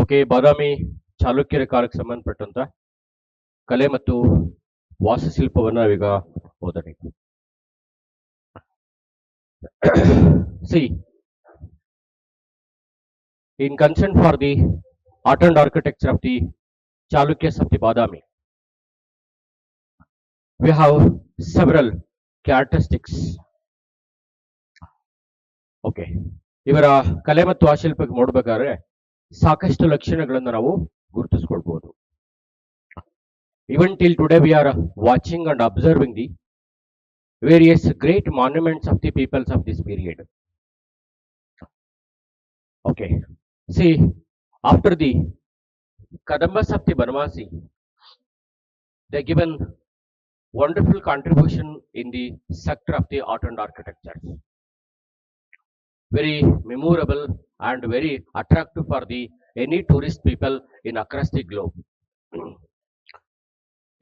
Okay, ಬಾದಾಮಿ ಚಾಲುಕ್ಯರ ಕಾಲಕ್ಕೆ ಸಂಬಂಧಪಟ್ಟಂತ ಕಲೆ ಮತ್ತು ವಾಸ್ತುಶಿಲ್ಪವನ್ನು ನಾವೀಗ ಓದೋಣ. C in concern for the art and architecture of the Chalukyas of the Badami, we have several characteristics. Okay, ಇವರ ಕಲೆ ಮತ್ತು ವಾಸ್ತುಶಿಲ್ಪಕ್ಕೆ ನೋಡ್ಬೇಕಾದ್ರೆ ಸಾಕಷ್ಟು ಲಕ್ಷಣಗಳನ್ನು ನಾವು ಗುರುತಿಸ್ಕೊಳ್ಬಹುದು. Even till today we are watching and observing the various great monuments of the peoples of this period. Okay, see, after the Kadambas of the Banvasi, they given wonderful contribution in the sector of the art and architecture. Very memorable and very attractive for the any tourist people in across the globe.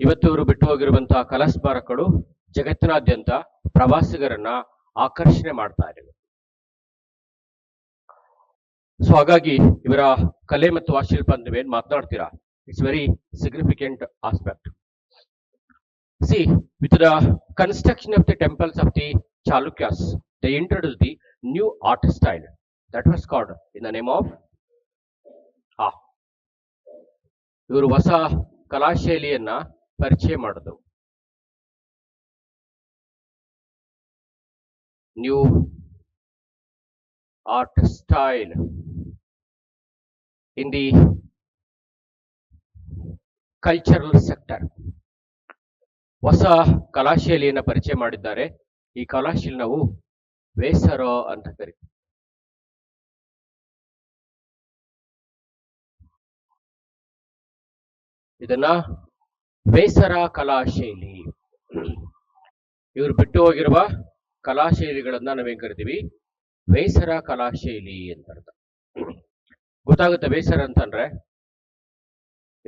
ಇವತ್ತು ಇವರು ಬಿಟ್ಟು ಹೋಗಿರುವಂತಹ ಕಲಾಸ್ಮಾರಕಗಳು ಜಗತ್ತಿನಾದ್ಯಂತ ಪ್ರವಾಸಿಗರನ್ನ ಆಕರ್ಷಣೆ ಮಾಡ್ತಾ ಇವೆ. So ಹಾಗಾಗಿ ಇವರ ಕಲೆ ಮತ್ತು ವಾಸ್ತುಶಿಲ್ಪ ಅಂತ ನೀವೇನ್ ಮಾತನಾಡ್ತೀರಾ, it's very significant aspect. See, with the construction of the temples of the Chalukyas, they introduced the new art style that was called in the name of ಇವರು ಹೊಸ ಕಲಾಶೈಲಿಯನ್ನ ಪರಿಚಯ ಮಾಡಿದ್ರು. New art style in the cultural sector. ಹೊಸ ಕಲಾಶೈಲಿಯನ್ನ ಪರಿಚಯ ಮಾಡಿದ್ದಾರೆ. ಈ ಕಲಾಶೈಲಿ ನಾವು ವೇಸರ ಅಂತ ಕರಿತೀವಿ. ಇದನ್ನ ವೇಸರ ಕಲಾಶೈಲಿ. ಇವರು ಬಿಟ್ಟು ಹೋಗಿರುವ ಕಲಾಶೈಲಿಗಳನ್ನ ನಾವೇನ್ ಕರಿತೀವಿ, ವೇಸರ ಕಲಾಶೈಲಿ ಅಂತ ಅರ್ಥ. ಗೊತ್ತಾಗುತ್ತೆ ವೇಸರ ಅಂತಂದ್ರೆ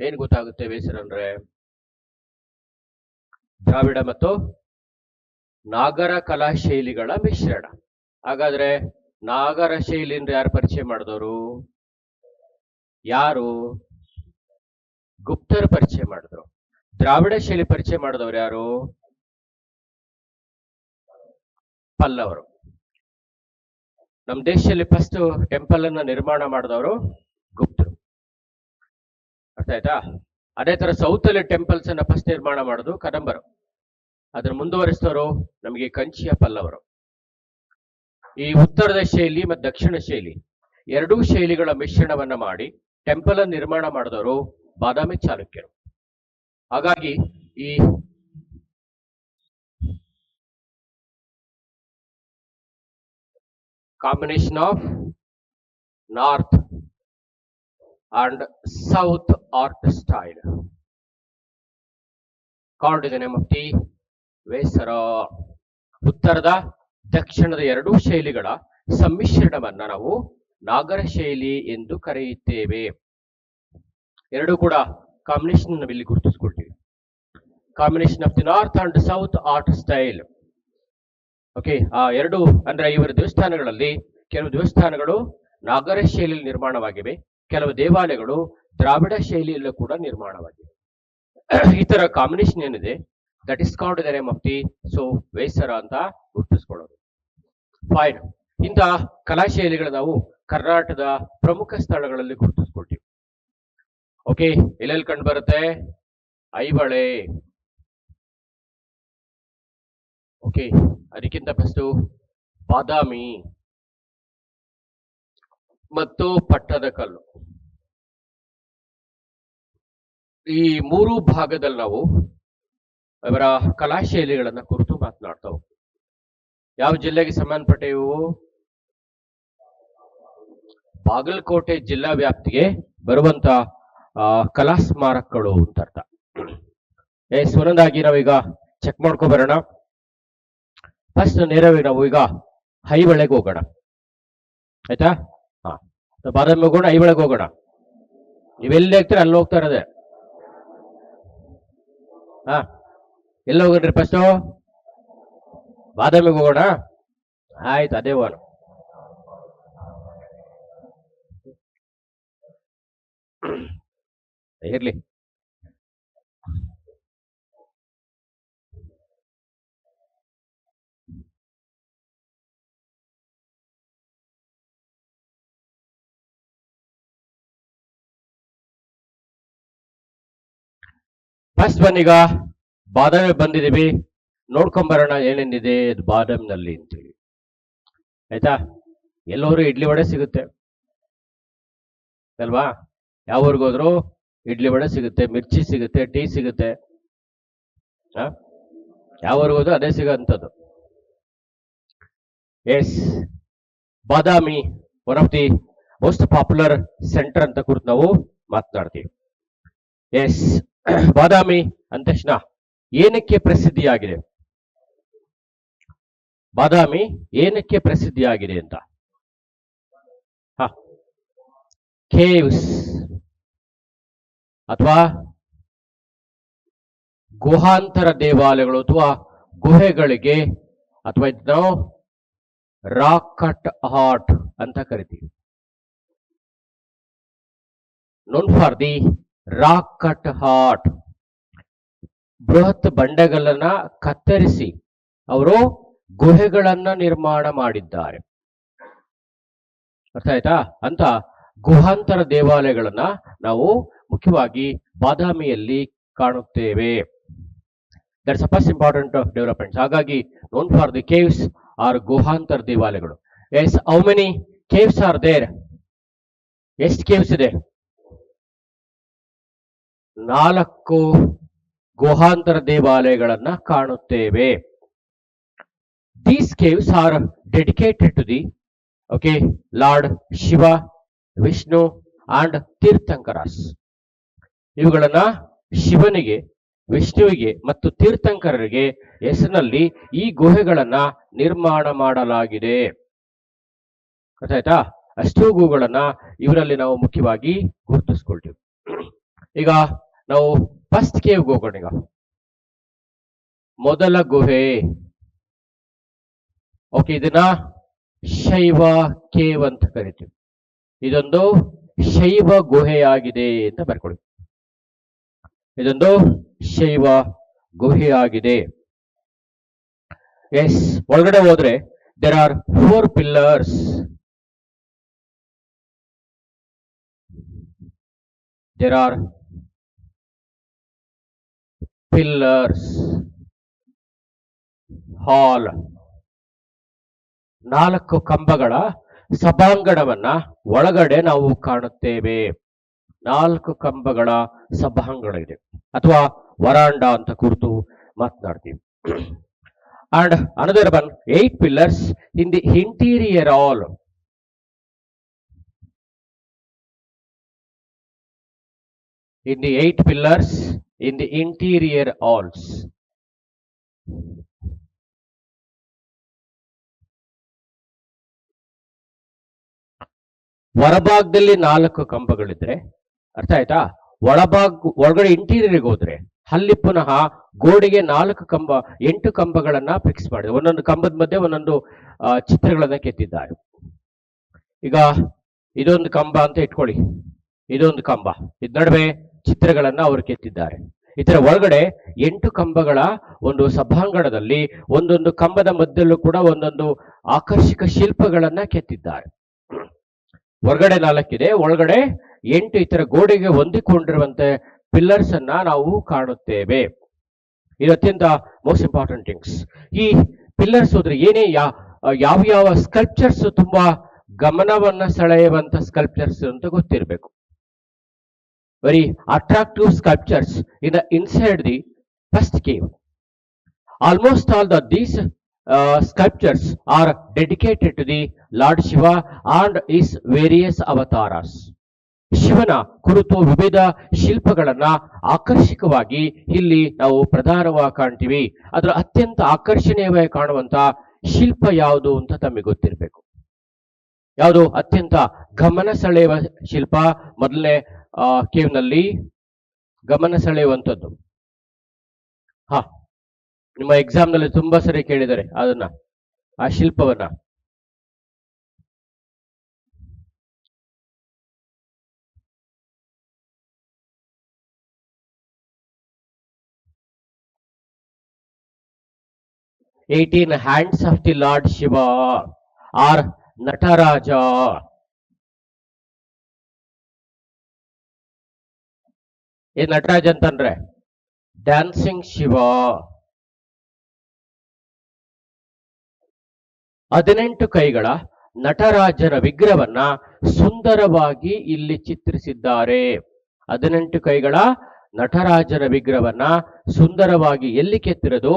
ಏನ್ ಗೊತ್ತಾಗುತ್ತೆ? ವೇಸರ ಅಂದ್ರೆ ದ್ರಾವಿಡ ಮತ್ತು ನಾಗರ ಕಲಾಶೈಲಿಗಳ ಮಿಶ್ರಣ. ಹಾಗಾದ್ರೆ ನಾಗರ ಶೈಲಿಯಿಂದ ಯಾರು ಪರಿಚಯ ಮಾಡಿದವರು? ಯಾರು? ಗುಪ್ತರು ಪರಿಚಯ ಮಾಡಿದ್ರು. ದ್ರಾವಿಡ ಶೈಲಿ ಪರಿಚಯ ಮಾಡಿದವರು ಯಾರು? ಪಲ್ಲವರು. ನಮ್ಮ ದೇಶದಲ್ಲಿ ಫಸ್ಟ್ ಟೆಂಪಲ್ ಅನ್ನ ನಿರ್ಮಾಣ ಮಾಡಿದವರು ಗುಪ್ತರು. ಅರ್ಥ ಆಯ್ತಾ? ಅದೇ ತರ ಸೌತ್ ಅಲ್ಲಿ ಟೆಂಪಲ್ಸ್ ಅನ್ನ ಫಸ್ಟ್ ನಿರ್ಮಾಣ ಮಾಡೋದು ಕದಂಬರು. ಅದ್ರ ಮುಂದುವರಿಸಿದವರು ನಮಗೆ ಕಂಚಿಯ ಪಲ್ಲವರು. ಈ ಉತ್ತರದ ಶೈಲಿ ಮತ್ತು ದಕ್ಷಿಣ ಶೈಲಿ ಎರಡೂ ಶೈಲಿಗಳ ಮಿಶ್ರಣವನ್ನ ಮಾಡಿ ಟೆಂಪಲ್ ಅನ್ನು ನಿರ್ಮಾಣ ಮಾಡಿದವರು ಬಾದಾಮಿ ಚಾಲುಕ್ಯರು. ಹಾಗಾಗಿ ಈ combination of north and south art style called the name of the Vesara. ಉತ್ತರದ ದಕ್ಷಿಣದ ಎರಡೂ ಶೈಲಿಗಳ ಸಮ್ಮಿಶ್ರಣವನ್ನ ನಾವು ನಾಗರ ಶೈಲಿ ಎಂದು ಕರೆಯುತ್ತೇವೆ. ಎರಡೂ ಕೂಡ ಕಾಂಬಿನೇಷನ್ ನಾವಿಲ್ಲಿ ಗುರುತಿಸ್ಕೊಳ್ತೀವಿ. Combination of the north and south art style. Okay, ಆ ಎರಡು ಅಂದ್ರೆ ಇವರ ದೇವಸ್ಥಾನಗಳಲ್ಲಿ ಕೆಲವು ದೇವಸ್ಥಾನಗಳು ನಾಗರ ಶೈಲಿಯಲ್ಲಿ ನಿರ್ಮಾಣವಾಗಿವೆ, ಕೆಲವು ದೇವಾಲಯಗಳು ದ್ರಾವಿಡ ಶೈಲಿಯಲ್ಲೂ ಕೂಡ ನಿರ್ಮಾಣವಾಗಿವೆ. ಈ ತರ ಕಾಂಬಿನೇಷನ್ ಏನಿದೆ, that is called the name of the Vesara ಅಂತ ಗುರುತಿಸ್ಕೊಳ್ಳೋದು. ಫೈನ್. ಇಂತಹ ಕಲಾಶೈಲಿಗಳು ನಾವು ಕರ್ನಾಟಕದ ಪ್ರಮುಖ ಸ್ಥಳಗಳಲ್ಲಿ ಗುರುತಿಸ್ಕೊಳ್ತೀವಿ. ಓಕೆ, ಎಲ್ಲೆಲ್ಲಿ ಕಂಡು ಬರುತ್ತೆ? ಐಹೊಳೆ. ಓಕೆ, ಅದಕ್ಕಿಂತ ಫಸ್ಟ್ ಬಾದಾಮಿ ಮತ್ತು ಪಟ್ಟದಕಲ್ಲು. ಈ ಮೂರು ಭಾಗದಲ್ಲಿ ನಾವು ಅವರ ಕಲಾಶೈಲಿಗಳನ್ನ ಕುರಿತು ಮಾತನಾಡ್ತಾ ಹೋಗ್ತೀವಿ. ಯಾವ ಜಿಲ್ಲೆಗೆ ಸಂಬಂಧಪಟ್ಟ ಇವು? ಬಾಗಲಕೋಟೆ ಜಿಲ್ಲಾ ವ್ಯಾಪ್ತಿಗೆ ಬರುವಂತ ಕಲಾ ಸ್ಮಾರಕಗಳು ಅಂತ ಅರ್ಥ. ಒಂದೊಂದಾಗಿ ನಾವೀಗ ಚೆಕ್ ಮಾಡ್ಕೊ ಬರೋಣ. ಫಸ್ಟ್ ನೇರವಾಗಿ ನಾವು ಈಗ ಐಹೊಳೆಗೆ ಹೋಗೋಣ. ಆಯ್ತಾ? ಬಾದಾಮಿ ಹೋಗೋಣ, ಐಹೊಳೆಗೆ ಹೋಗೋಣ. ನೀವೆಲ್ಲಿ ಹೋಗ್ತೀರ ಅಲ್ಲಿ ಹೋಗ್ತಾ ಇರೋದೆ. ಎಲ್ಲ ಹೋಗೋಣ್ರಿ? ಫಸ್ಟ್ ಬಾದಾಮಿಗೆ ಹೋಗೋಣ. ಆಯ್ತು, ಅದೇ ಹೋಗೋಣ. ಇರ್ಲಿ. ಫಸ್ಟ್ ಬನ್ನೀಗ ಬಾದಾಮಿ ಬಂದಿದೀವಿ, ನೋಡ್ಕೊಂಬರೋಣ ಏನೇನಿದೆ ಬಾದಾಮಿನಲ್ಲಿ ಅಂತೇಳಿ. ಆಯ್ತಾ? ಎಲ್ಲರೂ ಇಡ್ಲಿ ವಡೆ ಸಿಗುತ್ತೆ ಅಲ್ವಾ? ಯಾವ ಊರಿಗೆ ಹೋದ್ರು ಇಡ್ಲಿ ವಡೆ ಸಿಗುತ್ತೆ, ಮಿರ್ಚಿ ಸಿಗುತ್ತೆ, ಟೀ ಸಿಗುತ್ತೆ. ಯಾವ ಊರಿಗೆ ಹೋದ್ರು ಅದೇ ಸಿಗೋಂಥದ್ದು. Yes, Badami one of the most popular centre ಅಂತ ಕುರಿತು ನಾವು ಮಾತನಾಡ್ತೀವಿ. ಎಸ್, ಬಾದಾಮಿ ಅಂದ ತಕ್ಷಣ ಏನಕ್ಕೆ ಪ್ರಸಿದ್ಧಿಯಾಗಿದೆ? ಬಾದಾಮಿ ಏನಕ್ಕೆ ಪ್ರಸಿದ್ಧಿಯಾಗಿದೆ ಅಂತ? ಕೇವ್ಸ್ ಅಥವಾ ಗುಹಾಂತರ ದೇವಾಲಯಗಳು ಅಥವಾ ಗುಹೆಗಳಿಗೆ, ಅಥವಾ ನಾವು ರಾಕ್ ಕಟ್ ಹಾರ್ಟ್ ಅಂತ ಕರಿತೀವಿ. Non for the rock cut heart. ಬೃಹತ್ ಬಂಡೆಗಳನ್ನ ಕತ್ತರಿಸಿ ಅವರು ಗುಹೆಗಳನ್ನ ನಿರ್ಮಾಣ ಮಾಡಿದ್ದಾರೆ. ಅರ್ಥ ಆಯ್ತಾ? ಅಂತ ಗುಹಾಂತರ ದೇವಾಲಯಗಳನ್ನ ನಾವು ಮುಖ್ಯವಾಗಿ ಬಾದಾಮಿಯಲ್ಲಿ ಕಾಣುತ್ತೇವೆ. That's first important developments. ಹಾಗಾಗಿ known for the caves or ಗುಹಾಂತರ ದೇವಾಲಯಗಳು. Yes, how many caves are there? ಎಷ್ಟು ಕೇವ್ಸ್ ಇದೆ? 4 ಗುಹಾಂತರ ದೇವಾಲಯಗಳನ್ನ ಕಾಣುತ್ತೇವೆ. These caves are dedicated to the lord Shiva, Vishnu and Tirthankaras. ಇವುಗಳನ್ನ ಶಿವನಿಗೆ, ವಿಷ್ಣುವಿಗೆ ಮತ್ತು ತೀರ್ಥಂಕರರಿಗೆ ಹೆಸರಿನಲ್ಲಿ ಈ ಗುಹೆಗಳನ್ನ ನಿರ್ಮಾಣ ಮಾಡಲಾಗಿದೆ. ಗೊತ್ತಾಯ್ತಾ? ಅಷ್ಟು ಗುಹೆಗಳನ್ನ ಇವರಲ್ಲಿ ನಾವು ಮುಖ್ಯವಾಗಿ ಗುರುತಿಸ್ಕೊಳ್ತೀವಿ. ಈಗ ನಾವು ಫಸ್ಟ್ ಕೇವ್ಗೆ ಹೋಗೋಣ. ಈಗ ಮೊದಲ ಗುಹೆ. ಇದನ್ನ ಶೈವ ಕೇವ್ ಅಂತ ಕರಿತೀವಿ. ಇದೊಂದು ಶೈವ ಗುಹೆಯಾಗಿದೆ ಅಂತ ಬರ್ಕೊಳ್ಳಿ. ಇದೊಂದು ಶೈವ ಗುಹೆಯಾಗಿದೆ. ಎಸ್, ಒಳಗಡೆ ಹೋದ್ರೆ there are 4 pillars. There are pillars. Hall, 4 ಕಂಬಗಳ ಸಭಾಂಗಣವನ್ನ ಒಳಗಡೆ ನಾವು ಕಾಣುತ್ತೇವೆ. 4 ಕಂಬಗಳ ಸಭಾಂಗಣ ಇದೆ, ಅಥವಾ ವರಾಂಡ ಅಂತ ಕುರಿತು ಮಾತನಾಡ್ತೀವಿ. And another one 8 pillars in the interior hall. In the 8 pillars in the interior halls. ಹೊರಭಾಗದಲ್ಲಿ 4 ಕಂಬಗಳಿದ್ರೆ, ಅರ್ಥ ಆಯ್ತಾ? ಒಳಗಡೆ ಇಂಟೀರಿಯರ್ಗೆ ಹೋದ್ರೆ ಅಲ್ಲಿ ಪುನಃ ಗೋಡೆಗೆ 4 ಕಂಬ, 8 ಕಂಬಗಳನ್ನ ಫಿಕ್ಸ್ ಮಾಡಿದೆ. ಒಂದೊಂದು ಕಂಬದ ಮಧ್ಯೆ ಒಂದೊಂದು ಚಿತ್ರಗಳನ್ನ ಕೆತ್ತಿದ್ದಾರೆ. ಈಗ ಇದೊಂದು ಕಂಬ ಅಂತ ಇಟ್ಕೊಳ್ಳಿ, ಇದೊಂದು ಕಂಬ, ಇದ್ ನಡುವೆ ಚಿತ್ರಗಳನ್ನ ಅವರು ಕೆತ್ತಿದ್ದಾರೆ. ಇದರ ಒಳಗಡೆ 8 ಕಂಬಗಳ ಒಂದು ಸಭಾಂಗಣದಲ್ಲಿ ಒಂದೊಂದು ಕಂಬದ ಮಧ್ಯಲ್ಲೂ ಕೂಡ ಒಂದೊಂದು ಆಕರ್ಷಕ ಶಿಲ್ಪಗಳನ್ನ ಕೆತ್ತಿದ್ದಾರೆ. ಹೊರಗಡೆ 4 ಇದೆ, ಒಳಗಡೆ 8 ಈ ತರ ಗೋಡೆಗೆ ಹೊಂದಿಕೊಂಡಿರುವಂತೆ ಪಿಲ್ಲರ್ಸ್ ಅನ್ನ ನಾವು ಕಾಣುತ್ತೇವೆ. ಇದು ಅತ್ಯಂತ ಮೋಸ್ಟ್ ಇಂಪಾರ್ಟೆಂಟ್ ಥಿಂಗ್ಸ್. ಈ ಪಿಲ್ಲರ್ಸ್ ಹೋದ್ರೆ ಏನೇ ಯಾವ ಸ್ಕಲ್ಪ್ಚರ್ಸ್ ತುಂಬಾ ಗಮನವನ್ನ ಸೆಳೆಯುವಂತ ಸ್ಕಲ್ಪ್ಚರ್ಸ್ ಅಂತ ಗೊತ್ತಿರಬೇಕು. Very attractive sculptures in the inside the first cave. Almost all these sculptures are dedicated to the Lord Shiva and his various avatars. ಶಿವನ ಕುರಿತು ವಿವಿಧ ಶಿಲ್ಪಗಳನ್ನ ಆಕರ್ಷಕವಾಗಿ ಇಲ್ಲಿ ನಾವು ಪ್ರಧಾನವಾಗಿ ಕಾಣ್ತೀವಿ. ಅದರ ಅತ್ಯಂತ ಆಕರ್ಷಣೀಯವಾಗಿ ಕಾಣುವಂತ ಶಿಲ್ಪ ಯಾವುದು ಅಂತ ತಮಗೆ ಗೊತ್ತಿರಬೇಕು. ಯಾವುದು ಅತ್ಯಂತ ಗಮನ ಸೆಳೆಯುವ ಶಿಲ್ಪ? ಮೊದಲನೇ ಕೇವ್ನಲ್ಲಿ ಗಮನ ಸೆಳೆಯುವಂಥದ್ದು. ನಿಮ್ಮ ಎಕ್ಸಾಮ್ ನಲ್ಲಿ ತುಂಬಾ ಸರಿ ಕೇಳಿದ್ದಾರೆ ಅದನ್ನ, ಆ ಶಿಲ್ಪವನ್ನ. 18 hands of the Lord Shiva or Nataraja. ಏನ್ ನಟರಾಜ ಅಂತಂದ್ರೆ ಡ್ಯಾನ್ಸಿಂಗ್ ಶಿವ. 18 ಕೈಗಳ ನಟರಾಜರ ವಿಗ್ರಹವನ್ನ ಸುಂದರವಾಗಿ ಇಲ್ಲಿ ಚಿತ್ರಿಸಿದ್ದಾರೆ. 18 ಕೈಗಳ ನಟರಾಜರ ವಿಗ್ರಹವನ್ನ ಸುಂದರವಾಗಿ ಎಲ್ಲಿ ಕೆತ್ತಿರೋದು?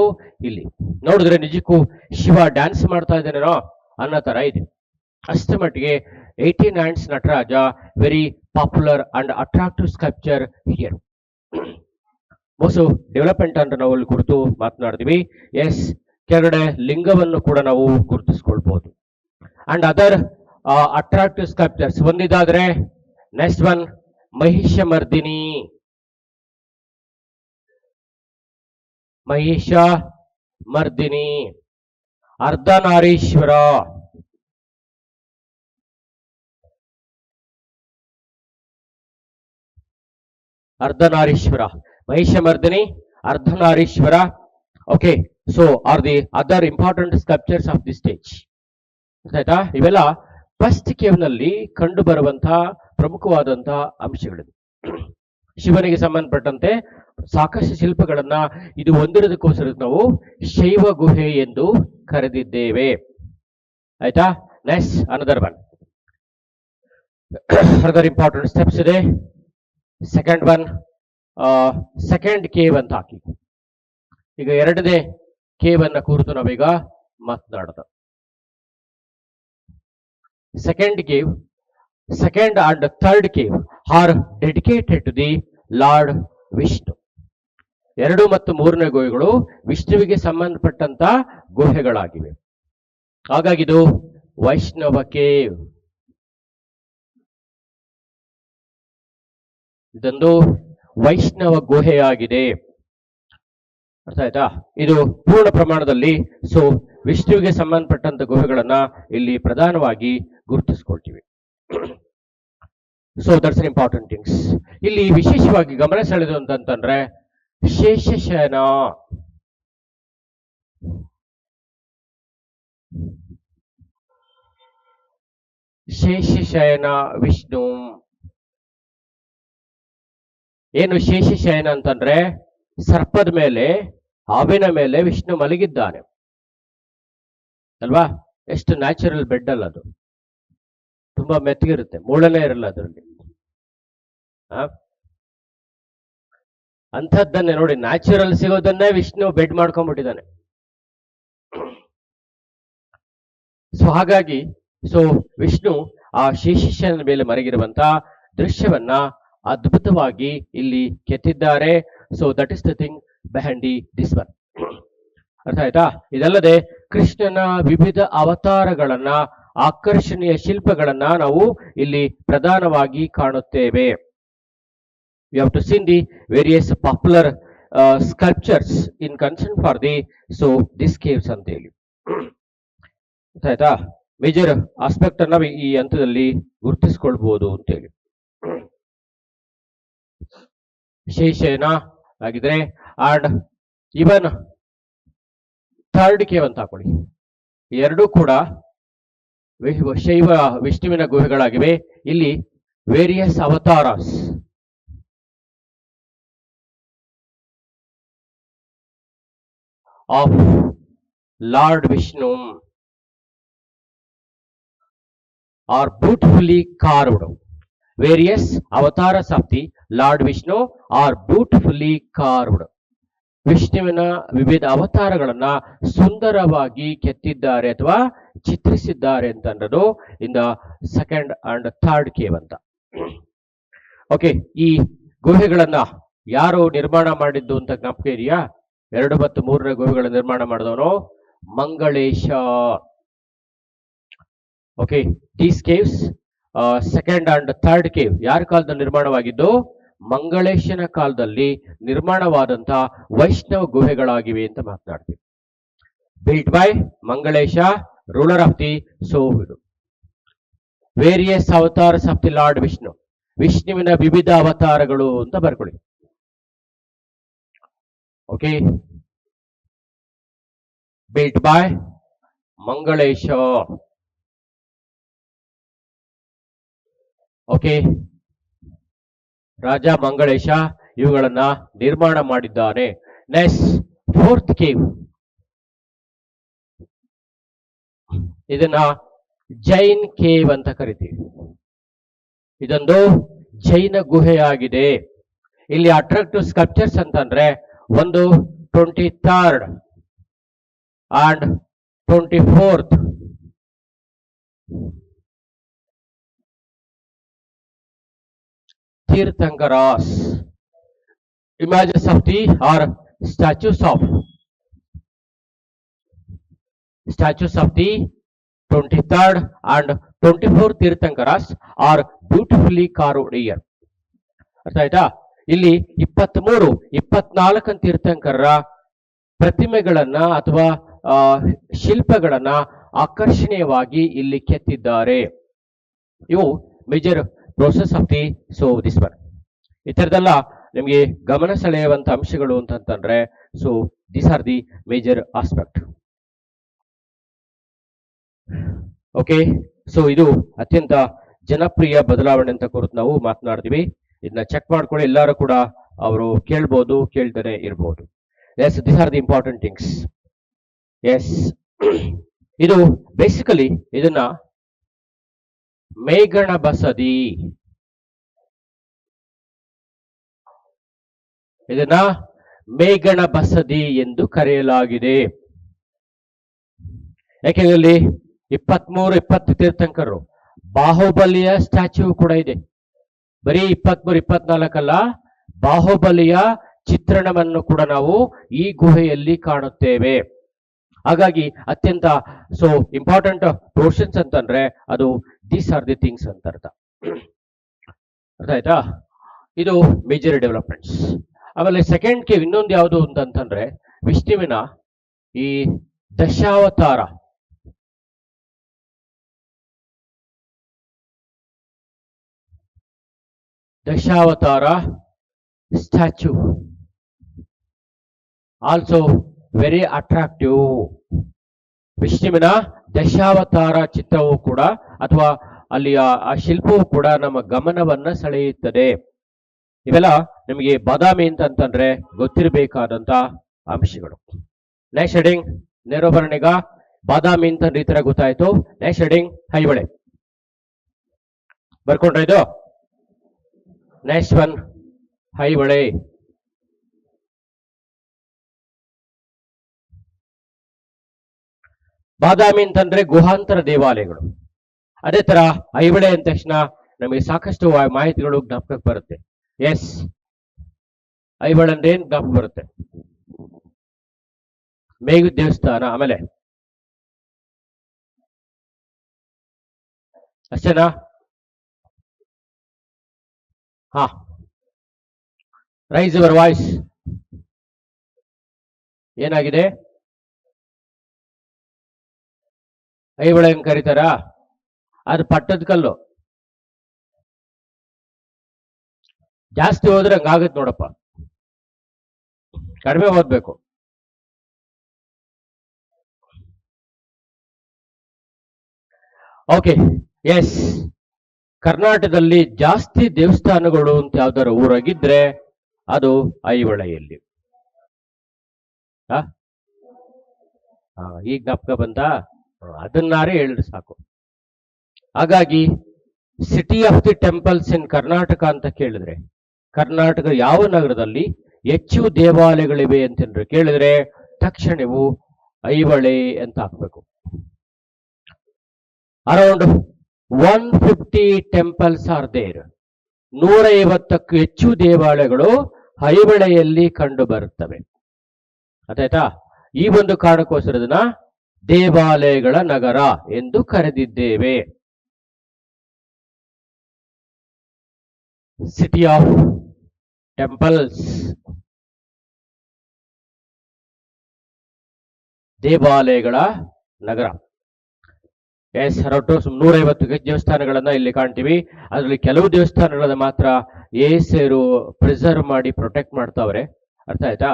ಇಲ್ಲಿ. ನೋಡಿದ್ರೆ ನಿಜಕ್ಕೂ ಶಿವ ಡ್ಯಾನ್ಸ್ ಮಾಡ್ತಾ ಇದ್ದಾನೇನೋ ಅನ್ನೋ ತರ ಇದೆ. ಅಷ್ಟರ ಮಟ್ಟಿಗೆ 18 hands Nataraja very popular and attractive sculpture here. ಮೋಸು ಡೆವಲಪ್ಮೆಂಟ್ ಅಂತ ನಾವು ಅಲ್ಲಿ ಕುರಿತು ಮಾತನಾಡ್ತೀವಿ. ಎಸ್, ಕೆಳಗಡೆ ಲಿಂಗವನ್ನು ಕೂಡ ನಾವು ಗುರುತಿಸ್ಕೊಳ್ಬಹುದು. ಅಂಡ್ ಅದರ್ ಅಟ್ರಾಕ್ಟಿವ್ ಸ್ಕಲ್ಪ್ಚರ್ಸ್ ಒಂದಿದಾದ್ರೆ next one Mahishamardini. Mahisha Mardini, Ardhanarishvara, Ardhanarishvara, Mahishamardini, Ardhanarishvara. Okay, so are the other important sculptures of the stage. ಆಯ್ತಾ? ಇವೆಲ್ಲ ಫಸ್ಟ್ ಕೇವ್ ನಲ್ಲಿ ಕಂಡು ಬರುವಂತಹ ಪ್ರಮುಖವಾದಂತಹ ಅಂಶಗಳಿವೆ. ಶಿವನಿಗೆ ಸಂಬಂಧಪಟ್ಟಂತೆ ಸಾಕಷ್ಟು ಶಿಲ್ಪಗಳನ್ನ ಇದು ಹೊಂದಿರೋದಕ್ಕೋಸ್ಕರ ನಾವು ಶೈವ ಗುಹೆ ಎಂದು ಕರೆದಿದ್ದೇವೆ. ಆಯ್ತಾ? Next another one, other important steps ಇದೆ. ಸೆಕೆಂಡ್ ಒನ್, ಸೆಕೆಂಡ್ ಕೇವ್ ಅಂತ ಹಾಕಿ. ಈಗ ಎರಡನೇ ಕೇವ್ ಅನ್ನ ಕುರಿತು ನಾವೀಗ ಮಾತನಾಡೋದು. Second cave, second and third cave are dedicated to the lord Vishnu. 2 ಮತ್ತು 3ನೇ ಗುಹೆಗಳು ವಿಷ್ಣುವಿಗೆ ಸಂಬಂಧಪಟ್ಟಂತ ಗುಹೆಗಳಾಗಿವೆ. ಹಾಗಾಗಿ ಇದು ವೈಷ್ಣವ ಕೇವ್. ಇದೊಂದು ವೈಷ್ಣವ ಗುಹೆಯಾಗಿದೆ. ಅರ್ಥ ಆಯ್ತಾ? ಇದು ಪೂರ್ಣ ಪ್ರಮಾಣದಲ್ಲಿ ಸೊ ವಿಷ್ಣುವಿಗೆ ಸಂಬಂಧಪಟ್ಟಂತ ಗುಹೆಗಳನ್ನ ಇಲ್ಲಿ ಪ್ರಧಾನವಾಗಿ ಗುರುತಿಸ್ಕೊಳ್ತೀವಿ. So that's important things. ಇಲ್ಲಿ ವಿಶೇಷವಾಗಿ ಗಮನ ಸೆಳೆದು ಅಂತಂದ್ರೆ ಶೇಷಶಯನ. ಶೇಷಶಯನ ವಿಷ್ಣು. ಏನು ಶೇಷಶಯನ ಅಂತಂದ್ರೆ ಸರ್ಪದ ಮೇಲೆ, ಹಾವಿನ ಮೇಲೆ ವಿಷ್ಣು ಮಲಗಿದ್ದಾನೆ ಅಲ್ವಾ? ಎಷ್ಟು ನ್ಯಾಚುರಲ್ ಬೆಡ್ ಅಲ್ಲ ಅದು, ತುಂಬಾ ಮೆತ್ತಗಿರುತ್ತೆ, ಮೂಳೆನೇ ಇರಲ್ಲ ಅದರಲ್ಲಿ. ಅಂಥದ್ದನ್ನೇ ನೋಡಿ, ನ್ಯಾಚುರಲ್ ಸಿಗೋದನ್ನೇ ವಿಷ್ಣು ಬೆಡ್ ಮಾಡ್ಕೊಂಡ್ಬಿಟ್ಟಿದ್ದಾನೆ. ಸೊ ಹಾಗಾಗಿ ಸೊ ವಿಷ್ಣು ಆ ಶೇಷಶಯನ ಮೇಲೆ ಮಲಗಿರುವಂತ ದೃಶ್ಯವನ್ನ ಅದ್ಭುತವಾಗಿ ಇಲ್ಲಿ ಕೆತ್ತಿದ್ದಾರೆ. So that is the thing behind this one. ಅರ್ಥ ಆಯ್ತಾ? ಇದಲ್ಲದೆ ಕೃಷ್ಣನ ವಿವಿಧ ಅವತಾರಗಳನ್ನ, ಆಕರ್ಷಣೀಯ ಶಿಲ್ಪಗಳನ್ನ ನಾವು ಇಲ್ಲಿ ಪ್ರಧಾನವಾಗಿ ಕಾಣುತ್ತೇವೆ. You have to seen the various popular sculptures in concern for the so this caves ಅಂತ ಹೇಳಿ. ಅರ್ಥ ಆಯ್ತಾ? ಮೇಜರ್ ಆಸ್ಪೆಕ್ಟ್ ಅನ್ನ ಈ ಹಂತದಲ್ಲಿ ಗುರುತಿಸ್ಕೊಳ್ಬಹುದು ಅಂತೇಳಿ. ಶೇಷೇನ ಆಗಿದ್ರೆ ಅಂಡ್ ಇವನ್ ಥರ್ಡ್ ಕೇವ್ ಅಂತ ಹಾಕೊಳ್ಳಿ. ಎರಡೂ ಕೂಡ ಶೈವ ವಿಷ್ಣುವಿನ ಗುಹೆಗಳಾಗಿವೆ. ಇಲ್ಲಿ various avatars of lord Vishnu are beautifully carved. Various avatars of the lord Vishnu are beautifully carved. ವಿಷ್ಣುವಿನ ವಿವಿಧ ಅವತಾರಗಳನ್ನ ಸುಂದರವಾಗಿ ಕೆತ್ತಿದ್ದಾರೆ ಅಥವಾ ಚಿತ್ರಿಸಿದ್ದಾರೆ ಅಂತ ಅನ್ನೋದು in the second and third cave ಅಂತ. ಓಕೆ, ಈ ಗುಹೆಗಳನ್ನ ಯಾರು ನಿರ್ಮಾಣ ಮಾಡಿದ್ದು ಅಂತ ಜ್ಞಾಪಕ ಇದೆಯಾ? 2 ಮತ್ತು 3ನೇ ಗುಹೆಗಳ ನಿರ್ಮಾಣ ಮಾಡಿದವನು Mangalesha. Okay, these caves second and third cave ಯಾರ ಕಾಲದಲ್ಲಿ ನಿರ್ಮಾಣವಾಗಿದ್ದು? ಮಂಗಳೇಶನ ಕಾಲದಲ್ಲಿ ನಿರ್ಮಾಣವಾದಂತಹ ವೈಷ್ಣವ ಗುಹೆಗಳಾಗಿವೆ ಅಂತ ಮಾತನಾಡ್ತೀವಿ. Built by Mangalesha, ruler of the ಸೋವಿಡು. Various avatars of the lord Vishnu, ವಿಷ್ಣುವಿನ ವಿವಿಧ ಅವತಾರಗಳು ಅಂತ ಬರ್ಕೊಳ್ಳಿ. Okay, built by Mangalesha. Okay, ರಾಜ ಮಂಗಳೇಶ ಇವುಗಳನ್ನ ನಿರ್ಮಾಣ ಮಾಡಿದ್ದಾನೆ. ನೆಕ್ಸ್ಟ್ ಫೋರ್ತ್ ಕೇವ್, ಇದನ್ನ ಜೈನ್ ಕೇವ್ ಅಂತ ಕರಿತೀವಿ. ಇದೊಂದು ಜೈನ ಗುಹೆಯಾಗಿದೆ. ಇಲ್ಲಿ ಅಟ್ರಾಕ್ಟಿವ್ ಸ್ಕಲ್ಪ್ಚರ್ಸ್ ಅಂತಂದ್ರೆ ಒಂದು 23rd and 24th Tirthankaras, images of the or statues of the 23rd and 24th Tirthankaras are beautifully carved here. ಅರ್ಥ ಆಯ್ತಾ? ಇಲ್ಲಿ 23, 24 ತೀರ್ಥಂಕರರ ಪ್ರತಿಮೆಗಳನ್ನ ಅಥವಾ ಶಿಲ್ಪಗಳನ್ನ ಆಕರ್ಷಣೀಯವಾಗಿ ಇಲ್ಲಿ ಕೆತ್ತಿದ್ದಾರೆ. ಇವು major process of the this one. ಈ ತರದೆಲ್ಲ ನಿಮಗೆ ಗಮನ ಸೆಳೆಯುವಂತ ಅಂಶಗಳು ಅಂತಂದ್ರೆ these are the major aspect. Okay, ಇದು ಅತ್ಯಂತ ಜನಪ್ರಿಯ ಬದಲಾವಣೆ ಅಂತ ಕುರಿತು ನಾವು ಮಾತನಾಡ್ತೀವಿ. ಇದನ್ನ ಚೆಕ್ ಮಾಡ್ಕೊಳ್ಳಿ, ಎಲ್ಲರೂ ಕೂಡ ಅವರು ಕೇಳ್ಬೋದು, ಕೇಳ್ತಾನೆ ಇರ್ಬೋದು. Yes, these are the important things. Yes, ಇದು ಬೇಸಿಕಲಿ ಇದನ್ನ ಮೇಗಣ ಬಸದಿ, ಇದನ್ನ ಮೇಗಣ ಬಸದಿ ಎಂದು ಕರೆಯಲಾಗಿದೆ. ಯಾಕೆಂದ್ರೆ 23, 20 ತೀರ್ಥಂಕರರು, ಬಾಹುಬಲಿಯ ಸ್ಟ್ಯಾಚ್ಯೂ ಕೂಡ ಇದೆ. ಬರೀ 23, 24 ಅಲ್ಲ, ಬಾಹುಬಲಿಯ ಚಿತ್ರಣವನ್ನು ಕೂಡ ನಾವು ಈ ಗುಹೆಯಲ್ಲಿ ಕಾಣುತ್ತೇವೆ. ಹಾಗಾಗಿ ಅತ್ಯಂತ ಇಂಪಾರ್ಟೆಂಟ್ ಪೋರ್ಷನ್ಸ್ ಅಂತಂದ್ರೆ ಅದು ದೀಸ್ ಆರ್ ದಿ ಥಿಂಗ್ಸ್ ಅಂತ ಅರ್ಥ. ಅರ್ಥ ಆಯ್ತಾ? ಇದು ಮೇಜರ್ ಡೆವಲಪ್ಮೆಂಟ್ಸ್. ಆಮೇಲೆ ಸೆಕೆಂಡ್ ಕೇವ್ ಇನ್ನೊಂದು ಯಾವುದು ಅಂತಂದ್ರೆ ವಿಷ್ಣುವಿನ ಈ Dashavatara, statue also very attractive. ವಿಷ್ಣುವಿನ ದಶಾವತಾರ ಚಿತ್ರವು ಕೂಡ ಅಥವಾ ಅಲ್ಲಿಯ ಆ ಶಿಲ್ಪವು ಕೂಡ ನಮ್ಮ ಗಮನವನ್ನ ಸೆಳೆಯುತ್ತದೆ. ಇವೆಲ್ಲ ನಿಮಗೆ ಬಾದಾಮಿ ಅಂತಂದ್ರೆ ಗೊತ್ತಿರಬೇಕಾದಂತ ಅಂಶಗಳು. ನೆಕ್ಸ್ಟ್ ಹೆಡಿಂಗ್ ನೇರೋಬರಣಿಗ ಬಾದಾಮಿ ಅಂತಂದ್ರೆ ಈ ತರ ಗೊತ್ತಾಯ್ತು. ನೆಕ್ಸ್ಟ್ ಹೆಡಿಂಗ್ ಐಹೊಳೆ, ಬರ್ಕೊಂಡ್ರೆ ಇದು ನೆಕ್ಸ್ಟ್ ಒನ್ ಐಹೊಳೆ. ಬಾದಾಮಿ ಅಂತಂದ್ರೆ ಗುಹಾಂತರ ದೇವಾಲಯಗಳು. ಅದೇ ತರ ಐಹೊಳೆ ಅಂದ ತಕ್ಷಣ ನಮಗೆ ಸಾಕಷ್ಟು ಮಾಹಿತಿಗಳು ಜ್ಞಾಪಕಕ್ಕೆ ಬರುತ್ತೆ. ಎಸ್, ಐಹೊಳೆ ಅಂದ್ರೆ ಏನ್ ಜ್ಞಾಪಕ ಬರುತ್ತೆ? ಮೇಘ ದೇವಸ್ಥಾನ, ಆಮೇಲೆ ಅಷ್ಟೇನಾ? ಹಾ, ರೈಸ್ ಯುವರ್ ವಾಯ್ಸ್. ಏನಾಗಿದೆ? ಐಹೊಳೆ ಹೆಂಗ್ ಕರೀತಾರ? ಅದು ಪಟ್ಟದ ಕಲ್ಲು. ಜಾಸ್ತಿ ಹೋದ್ರೆ ಹಂಗಾಗತ್ತೆ ನೋಡಪ್ಪ, ಕಡಿಮೆ ಓದ್ಬೇಕು. ಓಕೆ, ಎಸ್, ಕರ್ನಾಟಕದಲ್ಲಿ ಜಾಸ್ತಿ ದೇವಸ್ಥಾನಗಳು ಅಂತ ಯಾವ್ದಾರು ಊರಾಗಿದ್ರೆ ಅದು ಐಹೊಳೆಯಲ್ಲಿ. ಈಗ ಜ್ಞಾಪಕ ಬಂತ? ಅದನ್ನಾರೇ ಹೇಳಿದ್ರೆ ಸಾಕು. ಹಾಗಾಗಿ ಸಿಟಿ ಆಫ್ ದಿ ಟೆಂಪಲ್ಸ್ ಇನ್ ಕರ್ನಾಟಕ ಅಂತ ಕೇಳಿದ್ರೆ ಕರ್ನಾಟಕ ಯಾವ ನಗರದಲ್ಲಿ ಹೆಚ್ಚು ದೇವಾಲಯಗಳಿವೆ ಅಂತ ಕೇಳಿದ್ರೆ ತಕ್ಷಣ ನೀವು ಐಹೊಳೆ ಅಂತ ಹಾಕ್ಬೇಕು. Around 150 temples are there. 150ಕ್ಕೂ ಹೆಚ್ಚು ದೇವಾಲಯಗಳು ಐಹೊಳೆಯಲ್ಲಿ ಕಂಡು ಬರುತ್ತವೆ. ಅದಾಯ್ತಾ? ಈ ಒಂದು ಕಾರಣಕ್ಕೋಸ್ಕರ ಇದನ್ನ ದೇವಾಲಯಗಳ ನಗರ ಎಂದು ಕರೆದಿದ್ದೇವೆ. ಸಿಟಿ ಆಫ್ ಟೆಂಪಲ್ಸ್, ದೇವಾಲಯಗಳ ನಗರ. ಎಸ್, ಅರೌಂಡ್ 150 ದೇವಸ್ಥಾನಗಳನ್ನ ಇಲ್ಲಿ ಕಾಣ್ತೀವಿ. ಅದರಲ್ಲಿ ಕೆಲವು ದೇವಸ್ಥಾನಗಳನ್ನ ಮಾತ್ರ ಏಸರು ಪ್ರಿಸರ್ವ್ ಮಾಡಿ ಪ್ರೊಟೆಕ್ಟ್ ಮಾಡ್ತಾವ್ರೆ. ಅರ್ಥ ಆಯ್ತಾ?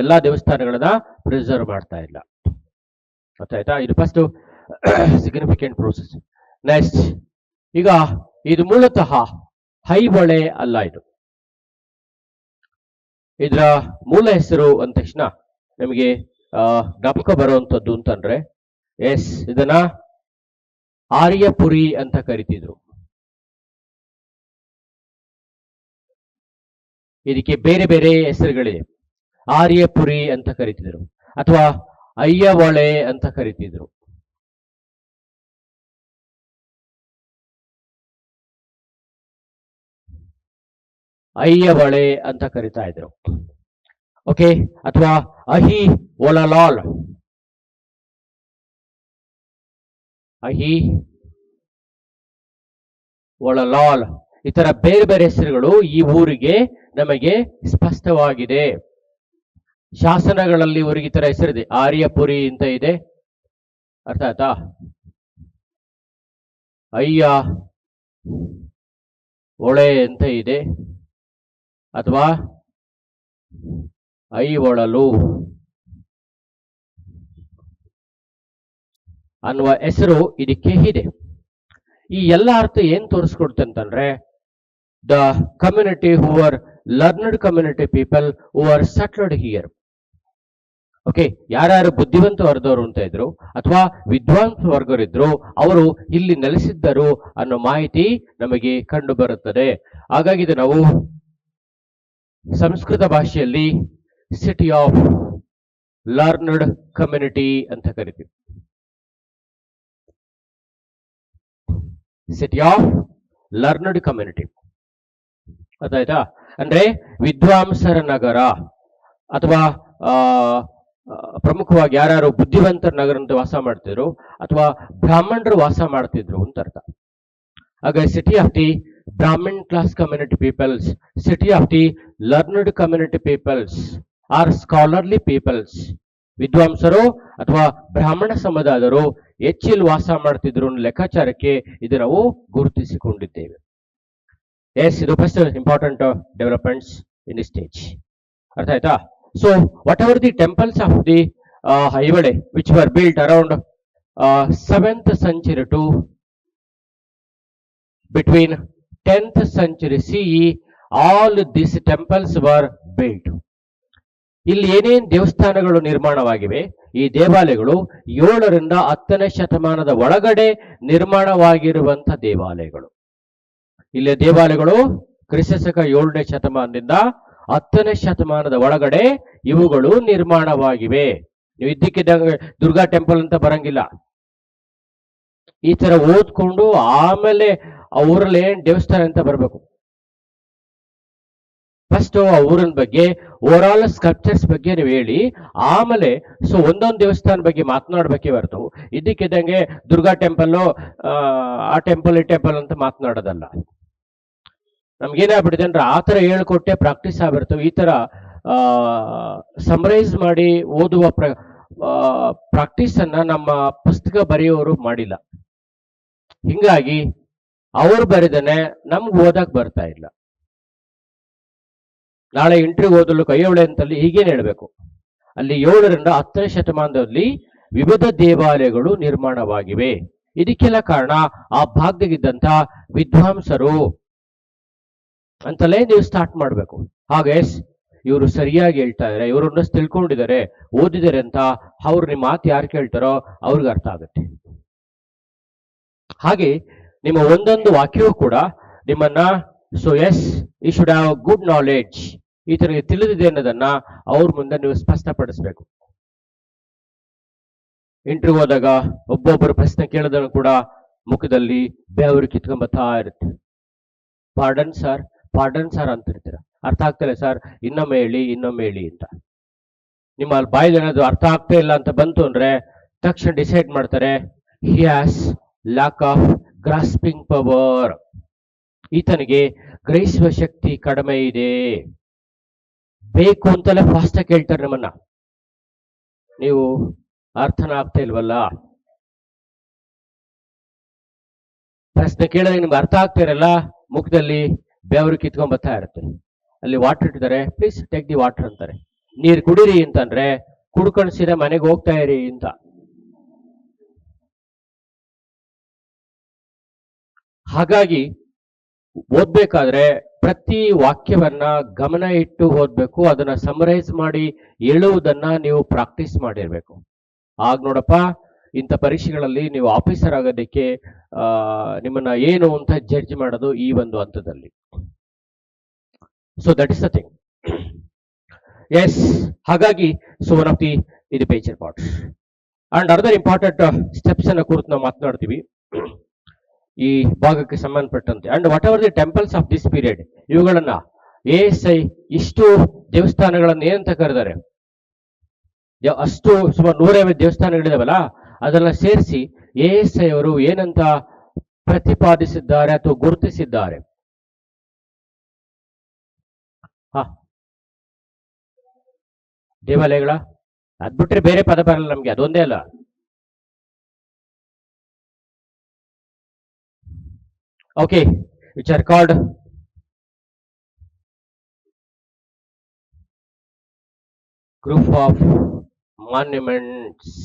ಎಲ್ಲಾ ದೇವಸ್ಥಾನಗಳನ್ನ ಪ್ರಿಸರ್ವ್ ಮಾಡ್ತಾ ಇಲ್ಲ. ಗೊತ್ತಾಯ್ತಾ? ಇದು ಫಸ್ಟ್ ಸಿಗ್ನಿಫಿಕೆಂಟ್ ಪ್ರೋಸೆಸ್. ನೆಕ್ಸ್ಟ್, ಈಗ ಇದು ಮೂಲತಃ ಹೈಹೊಳೆ ಅಲ್ಲ. ಇದರ ಮೂಲ ಹೆಸರು ಅಂದ ತಕ್ಷಣ ನಮಗೆ ಜ್ಞಾಪಕ ಬರುವಂತದ್ದು ಅಂತಂದ್ರೆ, ಎಸ್, ಇದನ್ನ ಆರ್ಯಪುರಿ ಅಂತ ಕರಿತಿದ್ರು. ಇದಕ್ಕೆ ಬೇರೆ ಬೇರೆ ಹೆಸರುಗಳಿದೆ. ಆರ್ಯಪುರಿ ಅಂತ ಕರಿತಿದ್ರು, ಅಥವಾ ಅಯ್ಯವಳೆ ಅಂತ ಕರಿತಿದ್ರು. ಅಯ್ಯವಳೆ ಅಂತ ಕರಿತಾ ಇದ್ರು. ಓಕೆ, ಅಥವಾ ಅಹಿ ಒಳಲಾಲ್, ಅಹಿ ಒಳಲಾಲ್, ಈ ತರ ಬೇರೆ ಬೇರೆ ಹೆಸರುಗಳು ಈ ಊರಿಗೆ ನಮಗೆ ಸ್ಪಷ್ಟವಾಗಿದೆ. ಶಾಸನಗಳಲ್ಲಿ ಊರಿಗೆ ಈ ತರ ಹೆಸರಿದೆ. ಆರ್ಯಪುರಿ ಅಂತ ಇದೆ, ಅರ್ಥ ಆಯ್ತಾ? ಅಯ್ಯ ಒಳೆ ಅಂತ ಇದೆ, ಅಥವಾ ಐ ಒಳಲು ಅನ್ನುವ ಹೆಸರು ಇದಕ್ಕೆ ಇದೆ. ಈ ಎಲ್ಲ ಅರ್ಥ ಏನ್ ತೋರಿಸ್ಕೊಡ್ತೆ ಅಂತಂದ್ರೆ, the community who are learned community people who are settled here. Okay, ಯಾರ್ಯಾರು ಬುದ್ಧಿವಂತ ವರ್ಗದವರು ಅಂತ ಇದ್ರು ಅಥವಾ ವಿದ್ವಾಂಸ ವರ್ಗರಿದ್ರು, ಅವರು ಇಲ್ಲಿ ನೆಲೆಸಿದ್ದರು ಅನ್ನೋ ಮಾಹಿತಿ ನಮಗೆ ಕಂಡು ಬರುತ್ತದೆ. ಹಾಗಾಗಿ ಇದು ನಾವು ಸಂಸ್ಕೃತ ಭಾಷೆಯಲ್ಲಿ ಸಿಟಿ ಆಫ್ ಲರ್ನಡ್ ಕಮ್ಯುನಿಟಿ ಅಂತ ಕರಿತೀವಿ. ಸಿಟಿ ಆಫ್ ಲರ್ನಡ್ ಕಮ್ಯುನಿಟಿ, ಅದಾಯ್ತಾ? ಅಂದ್ರೆ ವಿದ್ವಾಂಸರ ನಗರ, ಅಥವಾ ಪ್ರಮುಖವಾಗಿ ಯಾರ್ಯಾರು ಬುದ್ಧಿವಂತರ ನಗರ ಅಂತ ವಾಸ ಮಾಡ್ತಿದ್ರು, ಅಥವಾ ಬ್ರಾಹ್ಮಣರು ವಾಸ ಮಾಡ್ತಿದ್ರು ಅಂತ ಅರ್ಥ. ಹಾಗಾಗಿ city of the Brahman class community peoples, city of the learned community peoples or scholarly peoples. ವಿದ್ವಾಂಸರು ಅಥವಾ ಬ್ರಾಹ್ಮಣ ಸಮುದಾಯದವರು ಹೆಚ್ಚಿಲ್ ವಾಸ ಮಾಡ್ತಿದ್ರು ಅನ್ನೋ ಲೆಕ್ಕಾಚಾರಕ್ಕೆ ಇದು ನಾವು ಗುರುತಿಸಿಕೊಂಡಿದ್ದೇವೆ. ಎಸ್, ಇದು first important developments in the stage. ಅರ್ಥ ಆಯ್ತಾ? So whatever the temples of the Aivade which were built around 7th century to between 10th century CE, all these temples were built. ಇಲ್ಲಿ ಏನೇನು ದೇವಸ್ಥಾನಗಳು ನಿರ್ಮಾಣವಾಗಿವೆ, ಈ ದೇವಾಲಯಗಳು 7ರಿಂದ 10ನೇ ಶತಮಾನದ ಒಳಗಡೆ ನಿರ್ಮಾಣವಾಗಿರುವಂತ ದೇವಾಲಯಗಳು. ಇಲ್ಲಿ ದೇವಾಲಯಗಳು ಕ್ರಿಸ್ತಶಕ 7ನೇ ಶತಮಾನದಿಂದ 10ನೇ ಶತಮಾನದ ಒಳಗಡೆ ಇವುಗಳು ನಿರ್ಮಾಣವಾಗಿವೆ. ನೀವು ಇದ್ದಕ್ಕಿದ್ದಂಗೆ ದುರ್ಗಾ ಟೆಂಪಲ್ ಅಂತ ಬರಂಗಿಲ್ಲ. ಈ ತರ ಓದ್ಕೊಂಡು ಆಮೇಲೆ ಆ ಊರಲ್ಲಿ ಏನ್ ದೇವಸ್ಥಾನ ಅಂತ ಬರ್ಬೇಕು. ಫಸ್ಟ್ ಆ ಊರಿನ ಬಗ್ಗೆ, ಓವರ್ ಆಲ್ ಸ್ಕಲ್ಪ್ಚರ್ಸ್ ಬಗ್ಗೆ ನೀವು ಹೇಳಿ, ಆಮೇಲೆ ಒಂದೊಂದು ದೇವಸ್ಥಾನ ಬಗ್ಗೆ ಮಾತನಾಡ್ಬೇಕೇ ಹೊರತು ಇದ್ದಕ್ಕಿದ್ದಂಗೆ ದುರ್ಗಾ ಟೆಂಪಲ್, ಆ ಟೆಂಪಲ್ ಈ ಟೆಂಪಲ್ ಅಂತ ಮಾತನಾಡೋದಲ್ಲ. ನಮ್ಗೇನಾಗ್ಬಿಟ್ಟಿದೆ ಅಂದ್ರೆ ಆ ತರ ಹೇಳ್ಕೊಟ್ಟೆ ಪ್ರಾಕ್ಟೀಸ್ ಆಗಿರ್ತವೆ. ಈ ತರ ಸಮರೈಸ್ ಮಾಡಿ ಓದುವ ಪ್ರಾಕ್ಟೀಸ್ ಅನ್ನ ನಮ್ಮ ಪುಸ್ತಕ ಬರೆಯೋರು ಮಾಡಿಲ್ಲ. ಹಿಂಗಾಗಿ ಅವ್ರು ಬರೆದನೆ ನಮ್ಗೆ ಓದಕ್ ಬರ್ತಾ ಇಲ್ಲ. ನಾಳೆ ಇಂಟರ್ವ್ಯೂ ಓದಲು ಕೈಯೊಳೆ ಅಂತಲ್ಲಿ ಹೀಗೇನು ಹೇಳ್ಬೇಕು. ಅಲ್ಲಿ 7ರಿಂದ 10ನೇ ಶತಮಾನದಲ್ಲಿ ವಿವಿಧ ದೇವಾಲಯಗಳು ನಿರ್ಮಾಣವಾಗಿವೆ. ಇದಕ್ಕೆಲ್ಲ ಕಾರಣ ಆ ಭಾಗದಾಗಿದ್ದಂತ ವಿದ್ವಾಂಸರು ಅಂತಲೇ ನೀವು ಸ್ಟಾರ್ಟ್ ಮಾಡಬೇಕು. ಹಾಗೆ ಇವರು ಸರಿಯಾಗಿ ಹೇಳ್ತಾ ಇದಾರೆ, ಇವರನ್ನ ತಿಳ್ಕೊಂಡಿದ್ದಾರೆ, ಓದಿದ್ದಾರೆ ಅಂತ ಅವ್ರು ನಿಮ್ಮ ಮಾತು ಯಾರು ಕೇಳ್ತಾರೋ ಅವ್ರಿಗೆ ಅರ್ಥ ಆಗುತ್ತೆ. ಹಾಗೆ ನಿಮ್ಮ ಒಂದೊಂದು ವಾಕ್ಯವೂ ಕೂಡ ನಿಮ್ಮನ್ನ you should have good knowledge, ಈ ತರ ತಿಳಿದಿದೆ ಅನ್ನೋದನ್ನ ಅವ್ರ ಮುಂದೆ ನೀವು ಸ್ಪಷ್ಟಪಡಿಸ್ಬೇಕು. ಇಂಟರ್ವ್ಯೂ ಹೋದಾಗ ಒಬ್ಬೊಬ್ಬರು ಪ್ರಶ್ನೆ ಕೇಳೋದನ್ನು ಕೂಡ ಮುಖದಲ್ಲಿ ಬೆವರು ಕಿತ್ಕೊಂಬತ್ತಾ ಇರುತ್ತೆ. ಪಾರ್ಡನ್ ಸರ್ ಅಂತಿರ್ತೀರ. ಅರ್ಥ ಆಗ್ತಿಲ್ಲ ಸರ್, ಇನ್ನೊಮ್ಮೆ ಹೇಳಿ ಅಂತ. ನಿಮ್ಮ ಬಾಯಲ್ಲಿ ಏನಾದ್ರು ಅರ್ಥ ಆಗ್ತಾ ಇಲ್ಲ ಅಂತ ಬಂತು ಅಂದ್ರೆ ತಕ್ಷಣ ಡಿಸೈಡ್ ಮಾಡ್ತಾರೆ, he has lack of grasping power, ಈತನಿಗೆ ಗ್ರಹಿಸುವ ಶಕ್ತಿ ಕಡಿಮೆ ಇದೆ. ಬೇಕು ಅಂತಲೇ ಫಾಸ್ಟ್ ಆಗಿ ಕೇಳ್ತಾರೆ ನಮ್ಮನ್ನ, ನೀವು ಅರ್ಥನ ಆಗ್ತಾ ಇಲ್ವಲ್ಲ. ಪ್ರಶ್ನೆ ಕೇಳಿದ್ರೆ ನಿಮ್ಗೆ ಅರ್ಥ ಆಗ್ತಾ ಇರಲ್ಲ, ಮುಖದಲ್ಲಿ ಬೆವರು ಕಿತ್ಕೊಂಡ್ ಬರ್ತಾ ಇರುತ್ತೆ. ಅಲ್ಲಿ ವಾಟರ್ ಇಟ್ಟಿದ್ದಾರೆ, ಪ್ಲೀಸ್ ಟೇಕ್ ದಿ ವಾಟರ್ ಅಂತಾರೆ. ನೀರು ಕುಡೀರಿ ಅಂತಂದ್ರೆ ಕುಡ್ಕೊಂಡು ಸೀದಾ ಮನೆಗೆ ಹೋಗ್ತಾ ಇರಿ ಅಂತ. ಹಾಗಾಗಿ ಓದ್ಬೇಕಾದ್ರೆ ಪ್ರತಿ ವಾಕ್ಯವನ್ನ ಗಮನ ಇಟ್ಟು ಓದ್ಬೇಕು, ಅದನ್ನ ಸಮರೈಸ್ ಮಾಡಿ ಹೇಳುವುದನ್ನ ನೀವು ಪ್ರಾಕ್ಟೀಸ್ ಮಾಡಿರ್ಬೇಕು. ಆಗ ನೋಡಪ್ಪ ಇಂಥ ಪರೀಕ್ಷೆಗಳಲ್ಲಿ ನೀವು ಆಫೀಸರ್ ಆಗೋದಕ್ಕೆ ನಿಮ್ಮನ್ನ ಏನು ಅಂತ ಜಡ್ಜ್ ಮಾಡೋದು ಈ ಒಂದು ಹಂತದಲ್ಲಿ. So that is the thing. Yes, ಹಾಗಾಗಿ ಸೊ ಒನ್ ಆಫ್ ದಿ ಇದು major parts and other important steps ಅನ್ನ ಕುರಿತು ನಾವು ಮಾತನಾಡ್ತೀವಿ ಈ ಭಾಗಕ್ಕೆ ಸಂಬಂಧಪಟ್ಟಂತೆ. And whatever the temples of this period, ಇವುಗಳನ್ನ ASI ಇಷ್ಟು ದೇವಸ್ಥಾನಗಳನ್ನ ಏನಂತ ಕರೆದಾರೆ, ಅಷ್ಟು ಸುಮಾರು 150 ದೇವಸ್ಥಾನಗಳಿದಾವಲ್ಲ, ಅದನ್ನ ಸೇರಿಸಿ ASI ಅವರು ಏನಂತ ಪ್ರತಿಪಾದಿಸಿದ್ದಾರೆ ಅಥವಾ ಗುರುತಿಸಿದ್ದಾರೆ. ದೇವಾಲಯಗಳ ಅದ್ಬಿಟ್ರೆ ಬೇರೆ ಪದ ಬರಲ್ಲ ನಮ್ಗೆ, ಅದೊಂದೇ ಅಲ್ಲ. Okay, which are called group of monuments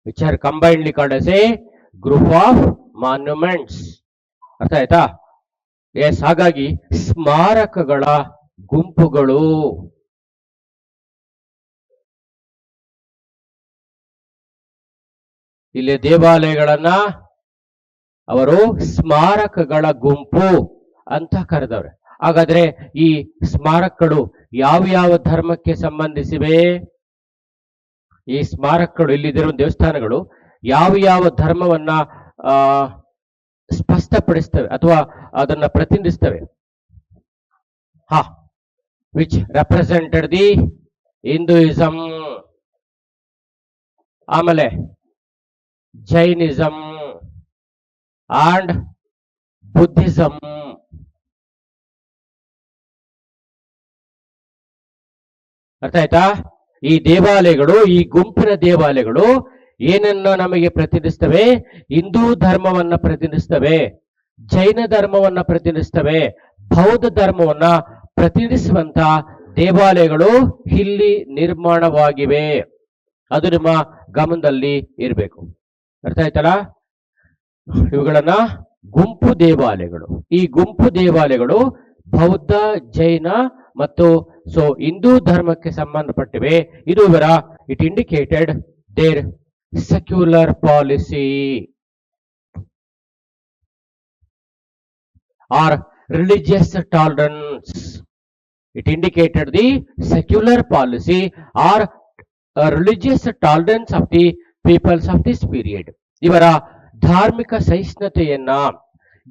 which are combinedly called as a group of monuments. ಅರ್ಥ ಆಯ್ತಾ? ಎಸ್, ಹಾಗಾಗಿ ಸ್ಮಾರಕಗಳ ಗುಂಪುಗಳು. ಇಲ್ಲಿ ದೇವಾಲಯಗಳನ್ನ ಅವರು ಸ್ಮಾರಕಗಳ ಗುಂಪು ಅಂತ ಕರೆದವ್ರೆ. ಹಾಗಾದ್ರೆ ಈ ಸ್ಮಾರಕಗಳು ಯಾವ ಧರ್ಮಕ್ಕೆ ಸಂಬಂಧಿಸಿವೆ? ಈ ಸ್ಮಾರಕಗಳು, ಇಲ್ಲಿರುವ ದೇವಸ್ಥಾನಗಳು ಯಾವ ಧರ್ಮವನ್ನ ಸ್ಪಷ್ಟಪಡಿಸ್ತವೆ ಅಥವಾ ಅದನ್ನ ಪ್ರತಿನಿಧಿಸ್ತವೆ? ವಿಚ್ ರೆಪ್ರೆಸೆಂಟೆಡ್ ದಿ ಹಿಂದೂಯಿಸಂ, ಆಮೇಲೆ ಜೈನಿಸಂ ಅಂಡ್ ಬುದ್ಧಿಸಂ. ಅರ್ಥ ಆಯ್ತಾ? ಈ ದೇವಾಲಯಗಳು, ಈ ಗುಂಪಿನ ದೇವಾಲಯಗಳು ಏನನ್ನ ನಮಗೆ ಪ್ರತಿನಿಧಿಸ್ತವೆ? ಹಿಂದೂ ಧರ್ಮವನ್ನ ಪ್ರತಿನಿಧಿಸ್ತವೆ, ಜೈನ ಧರ್ಮವನ್ನ ಪ್ರತಿನಿಧಿಸ್ತವೆ, ಬೌದ್ಧ ಧರ್ಮವನ್ನ ಪ್ರತಿನಿಧಿಸುವಂತ ದೇವಾಲಯಗಳು ಇಲ್ಲಿ ನಿರ್ಮಾಣವಾಗಿವೆ. ಅದು ನಿಮ್ಮ ಗಮನದಲ್ಲಿ ಇರಬೇಕು. ಅರ್ಥ ಆಯ್ತಲ್ಲ? ಇವುಗಳನ್ನ ಗುಂಪು ದೇವಾಲಯಗಳು. ಈ ಗುಂಪು ದೇವಾಲಯಗಳು ಬೌದ್ಧ, ಜೈನ ಮತ್ತು ಸೊ ಹಿಂದೂ ಧರ್ಮಕ್ಕೆ ಸಂಬಂಧಪಟ್ಟಿವೆ. ಇದು ಇವರ it indicated their secular policy or religious tolerance. It indicated the secular policy or religious tolerance of the peoples of this period. ಇವರ ಧಾರ್ಮಿಕ ಸಹಿಷ್ಣುತೆಯನ್ನ,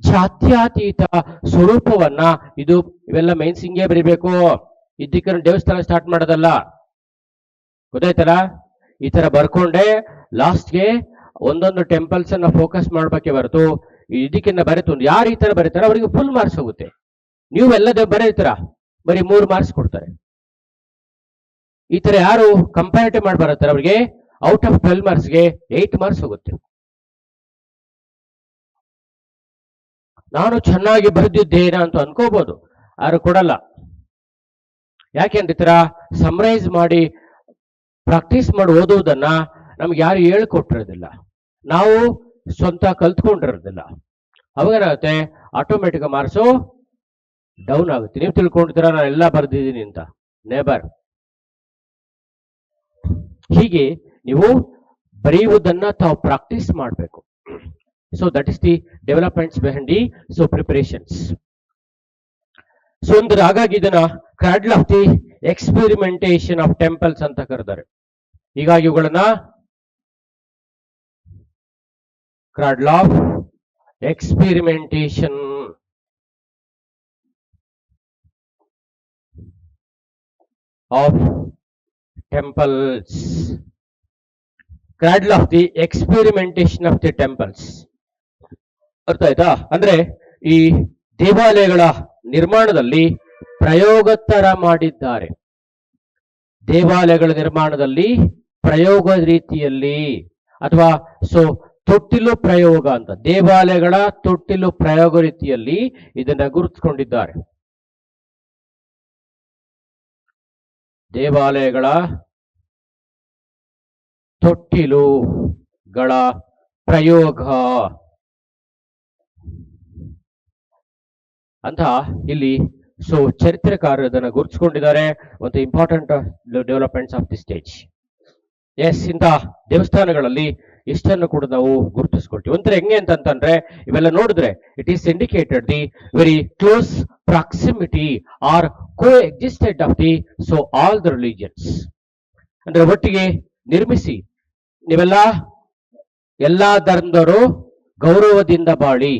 ಜಾತ್ಯಾತೀತ ಸ್ವರೂಪವನ್ನ, ಇದು ಇವೆಲ್ಲ ಮೈನ್ಸ್ ಹಿಂಗೆ ಬರೀಬೇಕು. ಇದಕ್ಕೆ ದೇವಸ್ಥಾನ ಸ್ಟಾರ್ಟ್ ಮಾಡೋದಲ್ಲ, ಗೊತ್ತಾಯ್ತಲ್ಲ? ಈ ತರ ಬರ್ಕೊಂಡೆ ಲಾಸ್ಟ್ಗೆ ಒಂದೊಂದು ಟೆಂಪಲ್ಸ್ ಅನ್ನ ಫೋಕಸ್ ಮಾಡ್ಬೇಕೆ ಹೊರತು ಇದಕ್ಕಿನ್ನ ಬರೀತು ಯಾರು ಈ ತರ ಬರೀತಾರ ಅವರಿಗೆ ಫುಲ್ ಮಾರ್ಕ್ಸ್ ಹೋಗುತ್ತೆ. ನೀವು ಎಲ್ಲ ಬರೀತೀರಾ ಬರೀ 3 ಮಾರ್ಕ್ಸ್ ಕೊಡ್ತಾರೆ. ಈ ತರ ಯಾರು ಕಂಪ್ಯಾರಿಟಿವ್ ಮಾಡಿ ಬರುತ್ತಾರೆ ಅವರಿಗೆ ಔಟ್ ಆಫ್ 12 ಮಾರ್ಕ್ಸ್ಗೆ 8 ಮಾರ್ಕ್ಸ್ ಹೋಗುತ್ತೆ. ನಾನು ಚೆನ್ನಾಗಿ ಬರೆದಿದ್ದೇನೆ ಅಂತ ಅನ್ಕೋಬಹುದು, ಯಾರು ಕೊಡಲ್ಲ. ಯಾಕೆಂದ್ರೆ ಈ ತರ ಸಮರೈಸ್ ಮಾಡಿ ಪ್ರಾಕ್ಟೀಸ್ ಮಾಡಿ ಓದುವುದನ್ನ ನಮ್ಗೆ ಯಾರು ಹೇಳ್ಕೊಟ್ಟಿರೋದಿಲ್ಲ, ನಾವು ಸ್ವಂತ ಕಲ್ತ್ಕೊಂಡಿರೋದಿಲ್ಲ. ಅವಾಗೇನಾಗುತ್ತೆ, ಆಟೋಮೆಟಿಕ್ ಮಾರ್ಕ್ಸು ಡೌನ್ ಆಗುತ್ತೆ. ನೀವು ತಿಳ್ಕೊಂಡಿದ್ದೀರಾ ನಾನು ಎಲ್ಲ ಬರೆದಿದ್ದೀನಿ ಅಂತ, ನೇಬರ್. ಹೀಗೆ ನೀವು ಬರೆಯುವುದನ್ನ ತಾವು ಪ್ರಾಕ್ಟೀಸ್ ಮಾಡಬೇಕು. So that is the developments behind the so preparations. So ಅಂದ್ರೆ ಹಾಗಾಗಿ ಇದನ್ನ cradle of the experimentation of temples ಅಂತ ಕರೆದಾರೆ. ಹೀಗಾಗಿ ಇವುಗಳನ್ನ cradle of experimentation of temples, cradle of the experimentation of the temples. ಅರ್ಥ ಆಯ್ತಾ? ಅಂದ್ರೆ ಈ ದೇವಾಲಯಗಳ ನಿರ್ಮಾಣದಲ್ಲಿ ಪ್ರಯೋಗೋತ್ತರ ಮಾಡಿದ್ದಾರೆ. ದೇವಾಲಯಗಳ ನಿರ್ಮಾಣದಲ್ಲಿ ಪ್ರಯೋಗ ರೀತಿಯಲ್ಲಿ ಅಥವಾ ಸೊ ತೊಟ್ಟಿಲು ಪ್ರಯೋಗ ಅಂತ, ದೇವಾಲಯಗಳ ತೊಟ್ಟಿಲು ಪ್ರಯೋಗ ರೀತಿಯಲ್ಲಿ ಇದನ್ನ ಗುರುತಿಸಿಕೊಂಡಿದ್ದಾರೆ. ದೇವಾಲಯಗಳ ತೊಟ್ಟಿಲುಗಳ ಪ್ರಯೋಗ ಅಂತ ಇಲ್ಲಿ ಸೊ ಚರಿತ್ರೆಕಾರರು ಇದನ್ನು ಗುರುತಿಸಿಕೊಂಡಿದ್ದಾರೆ. ಒಂದು important developments of the stage. Yes, ಇಂಥ ದೇವಸ್ಥಾನಗಳಲ್ಲಿ ಇಷ್ಟನ್ನು ಕೂಡ ನಾವು ಗುರುತಿಸ್ಕೊಳ್ತೀವಿ. ಒಂಥರ ಹೆಂಗೆ ಅಂತಂದ್ರೆ ಇವೆಲ್ಲ ನೋಡಿದ್ರೆ it is indicated the very close proximity or coexisted of the so all the religions. ಅಂದ್ರೆ ಒಟ್ಟಿಗೆ ನಿರ್ಮಿಸಿ ಎಲ್ಲಾ ಧರ್ಮದವರು ಗೌರವದಿಂದ ಬಾಳಿ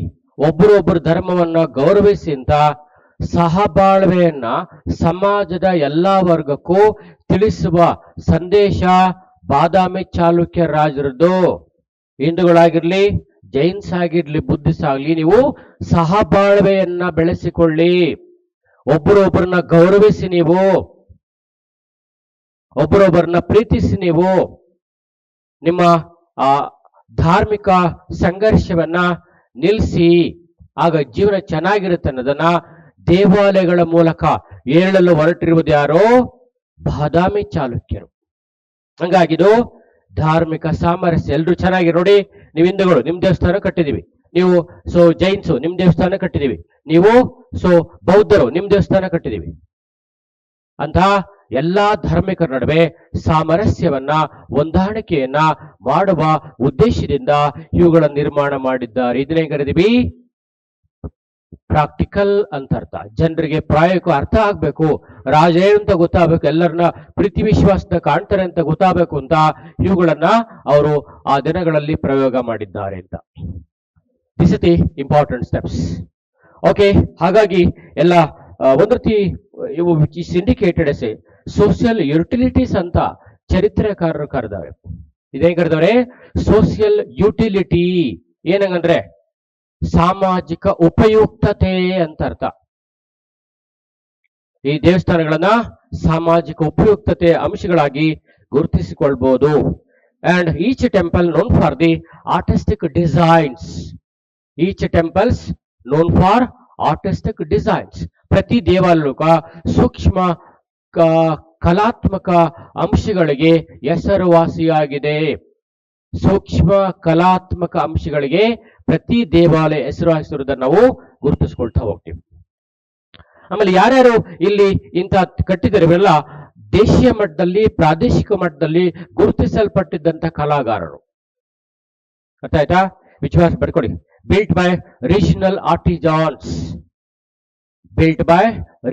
ಒಬ್ಬರೊಬ್ಬರು ಧರ್ಮವನ್ನ ಗೌರವಿಸಿ ಅಂತ ಸಹಬಾಳ್ವೆಯನ್ನ ಸಮಾಜದ ಎಲ್ಲಾ ವರ್ಗಕ್ಕೂ ತಿಳಿಸುವ ಸಂದೇಶ ಬಾದಾಮಿ ಚಾಲುಕ್ಯ ರಾಜರದ್ದು. ಹಿಂದೂಗಳಾಗಿರ್ಲಿ, ಜೈನ್ಸ್ ಆಗಿರ್ಲಿ, ಬುದ್ಧಿಸ್ ಆಗ್ಲಿ, ನೀವು ಸಹಬಾಳ್ವೆಯನ್ನ ಬೆಳೆಸಿಕೊಳ್ಳಿ, ಒಬ್ಬರೊಬ್ಬರನ್ನ ಗೌರವಿಸಿ, ನೀವು ಒಬ್ಬರೊಬ್ಬರನ್ನ ಪ್ರೀತಿಸಿ, ನೀವು ನಿಮ್ಮ ಧಾರ್ಮಿಕ ಸಂಘರ್ಷವನ್ನ ನಿಲ್ಲಿಸಿ, ಆಗ ಜೀವನ ಚೆನ್ನಾಗಿರುತ್ತೆ ಅನ್ನೋದನ್ನ ದೇವಾಲಯಗಳ ಮೂಲಕ ಹೇಳಲು ಹೊರಟಿರುವುದು ಯಾರೋ? ಬಾದಾಮಿ ಚಾಲುಕ್ಯರು. ಹಂಗಾಗಿದು ಧಾರ್ಮಿಕ ಸಾಮರಸ್ಯ. ಎಲ್ರು ಚೆನ್ನಾಗಿ ನೋಡಿ, ನೀವು ಹಿಂದೂಗಳು ನಿಮ್ ದೇವಸ್ಥಾನ ಕಟ್ಟಿದೀವಿ, ನೀವು ಸೊ ಜೈನ್ಸು ನಿಮ್ ದೇವಸ್ಥಾನ ಕಟ್ಟಿದೀವಿ, ನೀವು ಸೊ ಬೌದ್ಧರು ನಿಮ್ ದೇವಸ್ಥಾನ ಕಟ್ಟಿದೀವಿ ಅಂತ ಎಲ್ಲಾ ಧಾರ್ಮಿಕರ ನಡುವೆ ಸಾಮರಸ್ಯವನ್ನ, ಹೊಂದಾಣಿಕೆಯನ್ನ ಮಾಡುವ ಉದ್ದೇಶದಿಂದ ಇವುಗಳ ನಿರ್ಮಾಣ ಮಾಡಿದ್ದಾರೆ. ಇದನ್ನೇ ಕರೀತೀವಿ ಪ್ರಾಕ್ಟಿಕಲ್ ಅಂತ ಅರ್ಥ. ಜನರಿಗೆ ಪ್ರಾಯೋಗಿಕ ಅರ್ಥ ಆಗ್ಬೇಕು, ರಾಜ ಅಂತ ಗೊತ್ತಾಗಬೇಕು, ಎಲ್ಲರನ್ನ ಪ್ರೀತಿ ವಿಶ್ವಾಸದ ಕಾಣ್ತಾರೆ ಅಂತ ಗೊತ್ತಾಗಬೇಕು ಅಂತ ಇವುಗಳನ್ನ ಅವರು ಆ ದಿನಗಳಲ್ಲಿ ಪ್ರಯೋಗ ಮಾಡಿದ್ದಾರೆ ಅಂತ. This is the important steps. Okay, ಹಾಗಾಗಿ ಎಲ್ಲ ಒಂದು ರೀತಿ ಇವು syndicated as a social utilities ಅಂತ ಚರಿತ್ರೆಕಾರರು ಕರೆದವೆ. ಇದೇನ್ ಕರೆದವ್ರೆ? Social utility. ಏನಂಗಂದ್ರೆ ಸಾಮಾಜಿಕ ಉಪಯುಕ್ತತೆ ಅಂತ ಅರ್ಥ. ಈ ದೇವಸ್ಥಾನಗಳನ್ನ ಸಾಮಾಜಿಕ ಉಪಯುಕ್ತತೆ ಅಂಶಗಳಾಗಿ ಗುರುತಿಸಿಕೊಳ್ಬಹುದು. And each temple known for the artistic designs. Each temples known for artistic designs. ಪ್ರತಿ ದೇವಾಲಯಕ್ಕೂ ಸೂಕ್ಷ್ಮ ಕಲಾತ್ಮಕ ಅಂಶಗಳಿಗೆ ಹೆಸರುವಾಸಿಯಾಗಿದೆ. ಸೂಕ್ಷ್ಮ ಕಲಾತ್ಮಕ ಅಂಶಗಳಿಗೆ ಪ್ರತಿ ದೇವಾಲಯ ಹೆಸರುವಾಸಿರುವುದನ್ನು ನಾವು ಗುರುತಿಸ್ಕೊಳ್ತಾ ಹೋಗ್ತೀವಿ. ಆಮೇಲೆ ಯಾರ್ಯಾರು ಇಲ್ಲಿ ಇಂಥ ಕಟ್ಟಿದ್ದಾರೆ ಇವೆಲ್ಲ ದೇಶೀಯ ಮಟ್ಟದಲ್ಲಿ, ಪ್ರಾದೇಶಿಕ ಮಟ್ಟದಲ್ಲಿ ಗುರುತಿಸಲ್ಪಟ್ಟಿದ್ದಂತ ಕಲಾಗಾರರು. ಅರ್ಥ ಆಯ್ತಾ? ವಿಶ್ವಾಸ ಬರ್ಕೊಡಿ. Built by regional artisans. Built by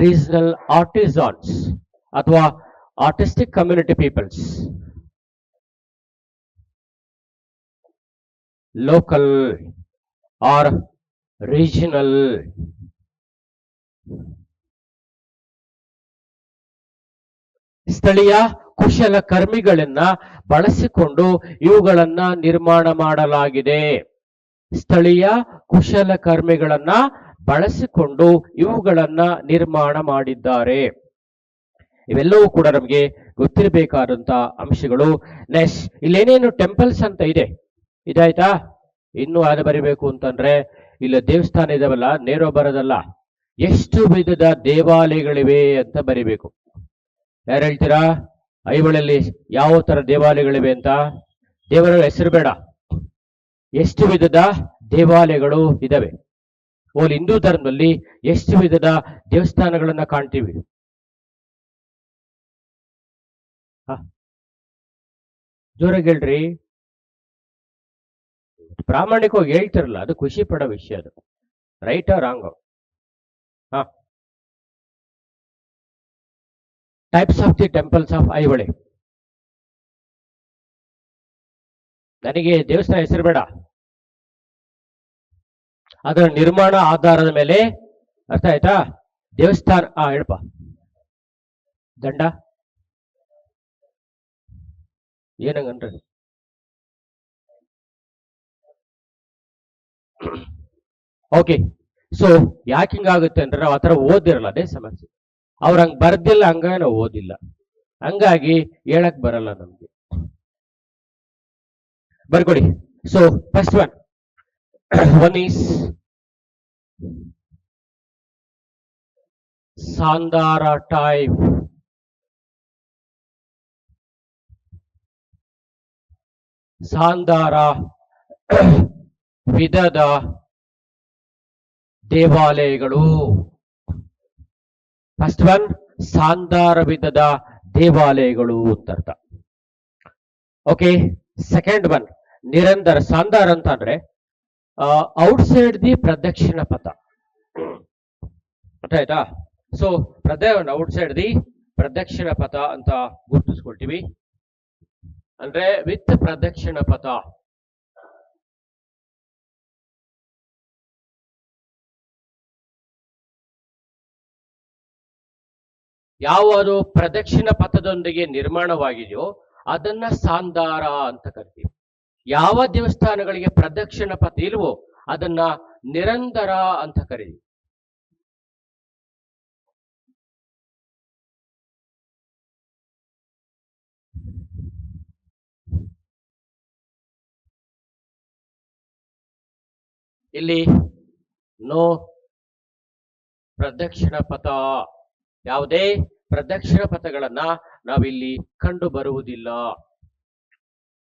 regional artisans ಅಥವಾ artistic community peoples. Local or regional. ಸ್ಥಳೀಯ ಕುಶಲಕರ್ಮಿಗಳನ್ನ ಬಳಸಿಕೊಂಡು ಇವುಗಳನ್ನ ನಿರ್ಮಾಣ ಮಾಡಲಾಗಿದೆ. ಸ್ಥಳೀಯ ಕುಶಲಕರ್ಮಿಗಳನ್ನ ಬಳಸಿಕೊಂಡು ಇವುಗಳನ್ನ ನಿರ್ಮಾಣ ಮಾಡಿದ್ದಾರೆ. ಇವೆಲ್ಲವೂ ಕೂಡ ನಮಗೆ ಗೊತ್ತಿರಬೇಕಾದಂತ ಅಂಶಗಳು. ನೆಕ್ಸ್ಟ್ ಇಲ್ಲೇನೇನು ಟೆಂಪಲ್ಸ್ ಅಂತ ಇದೆ, ಇದಾಯ್ತಾ? ಇನ್ನು ಅದು ಬರಿಬೇಕು ಅಂತಂದ್ರೆ ಇಲ್ಲ ದೇವಸ್ಥಾನ ಇದಾವಲ್ಲ, ನೇರೋ ಬರೋದಲ್ಲ, ಎಷ್ಟು ವಿಧದ ದೇವಾಲಯಗಳಿವೆ ಅಂತ ಬರಿಬೇಕು. ಯಾರು ಹೇಳ್ತೀರಾ? ಐಹೊಳೆಯಲ್ಲಿ ಯಾವ ತರ ದೇವಾಲಯಗಳಿವೆ ಅಂತ? ದೇವರ ಹೆಸರು ಬೇಡ, ಎಷ್ಟು ವಿಧದ ದೇವಾಲಯಗಳು ಇದಾವೆ. ಓಲ್ ಹಿಂದೂ ಧರ್ಮದಲ್ಲಿ ಎಷ್ಟು ವಿಧದ ದೇವಸ್ಥಾನಗಳನ್ನ ಕಾಣ್ತೀವಿ? ಜೋರಾಗಿ ಹೇಳ್ರಿ. ಪ್ರಾಮಾಣಿಕವಾಗಿ ಹೇಳ್ತಿರಲ್ಲ, ಅದು ಖುಷಿ ಪಡೋ ವಿಷಯ. ಅದು right wrong? Types of the temples of Aihole. ನನಗೆ ದೇವಸ್ಥಾನ ಹೆಸರು ಬೇಡ, ಅದರ ನಿರ್ಮಾಣ ಆಧಾರದ ಮೇಲೆ. ಅರ್ಥ ಆಯ್ತಾ? ದೇವಸ್ಥಾನ ಹೇಳಪ್ಪ. ದಂಡ ಏನಂಗನ್ರಿ? ಓಕೆ, ಸೊ ಯಾಕೆ ಹಿಂಗಾಗುತ್ತೆ ಅಂದ್ರೆ ನಾವು ಆತರ ಓದಿರಲ್ಲ, ಅದೇ ಸಮಸ್ಯೆ. ಅವ್ರ ಹಂಗ್ ಬರ್ದಿಲ್ಲ, ಹಂಗಾಗಿ ನಾವು ಓದಿಲ್ಲ, ಹಂಗಾಗಿ ಹೇಳಕ್ ಬರಲ್ಲ ನಮ್ಗೆ. ಬರ್ಕೊಡಿ. So first one is Sandhara type. Sandhara ವಿಧದ ದೇವಾಲಯಗಳು. ಫಸ್ಟ್ ಒನ್ ಸಾಂದಾರ ವಿಧದ ದೇವಾಲಯಗಳು ಅಂತ ಅರ್ಥ. ಓಕೆ, ಸೆಕೆಂಡ್ ಒನ್ ನಿರಂತರ. ಸಾಂದಾರ ಅಂತ ಅಂದ್ರೆ ಔಟ್ಸೈಡ್ ದಿ ಪ್ರದಕ್ಷಿಣ ಪಥ, ಅರ್ಥ ಆಯ್ತಾ? So outside the pradakshina patha ಅಂತ ಗುರುತಿಸ್ಕೊಳ್ತೀವಿ, ಅಂದ್ರೆ ವಿತ್ ಪ್ರದಕ್ಷಿಣ ಪಥ. ಯಾವುದು ಪ್ರದಕ್ಷಿಣ ಪಥದೊಂದಿಗೆ ನಿರ್ಮಾಣವಾಗಿದೆಯೋ ಅದನ್ನ ಸಾಂದಾರ ಅಂತ ಕರಿತೀವಿ. ಯಾವ ದೇವಸ್ಥಾನಗಳಿಗೆ ಪ್ರದಕ್ಷಿಣ ಪಥ ಇಲ್ವೋ ಅದನ್ನ ನಿರಂತರ ಅಂತ ಕರೀತೀವಿ. ಇಲ್ಲಿ ನೋ ಪ್ರದಕ್ಷಿಣ ಪಥ, ಯಾವುದೇ ಪ್ರದಕ್ಷಿಣ ಪಥಗಳನ್ನ ನಾವಿಲ್ಲಿ ಕಂಡು ಬರುವುದಿಲ್ಲ.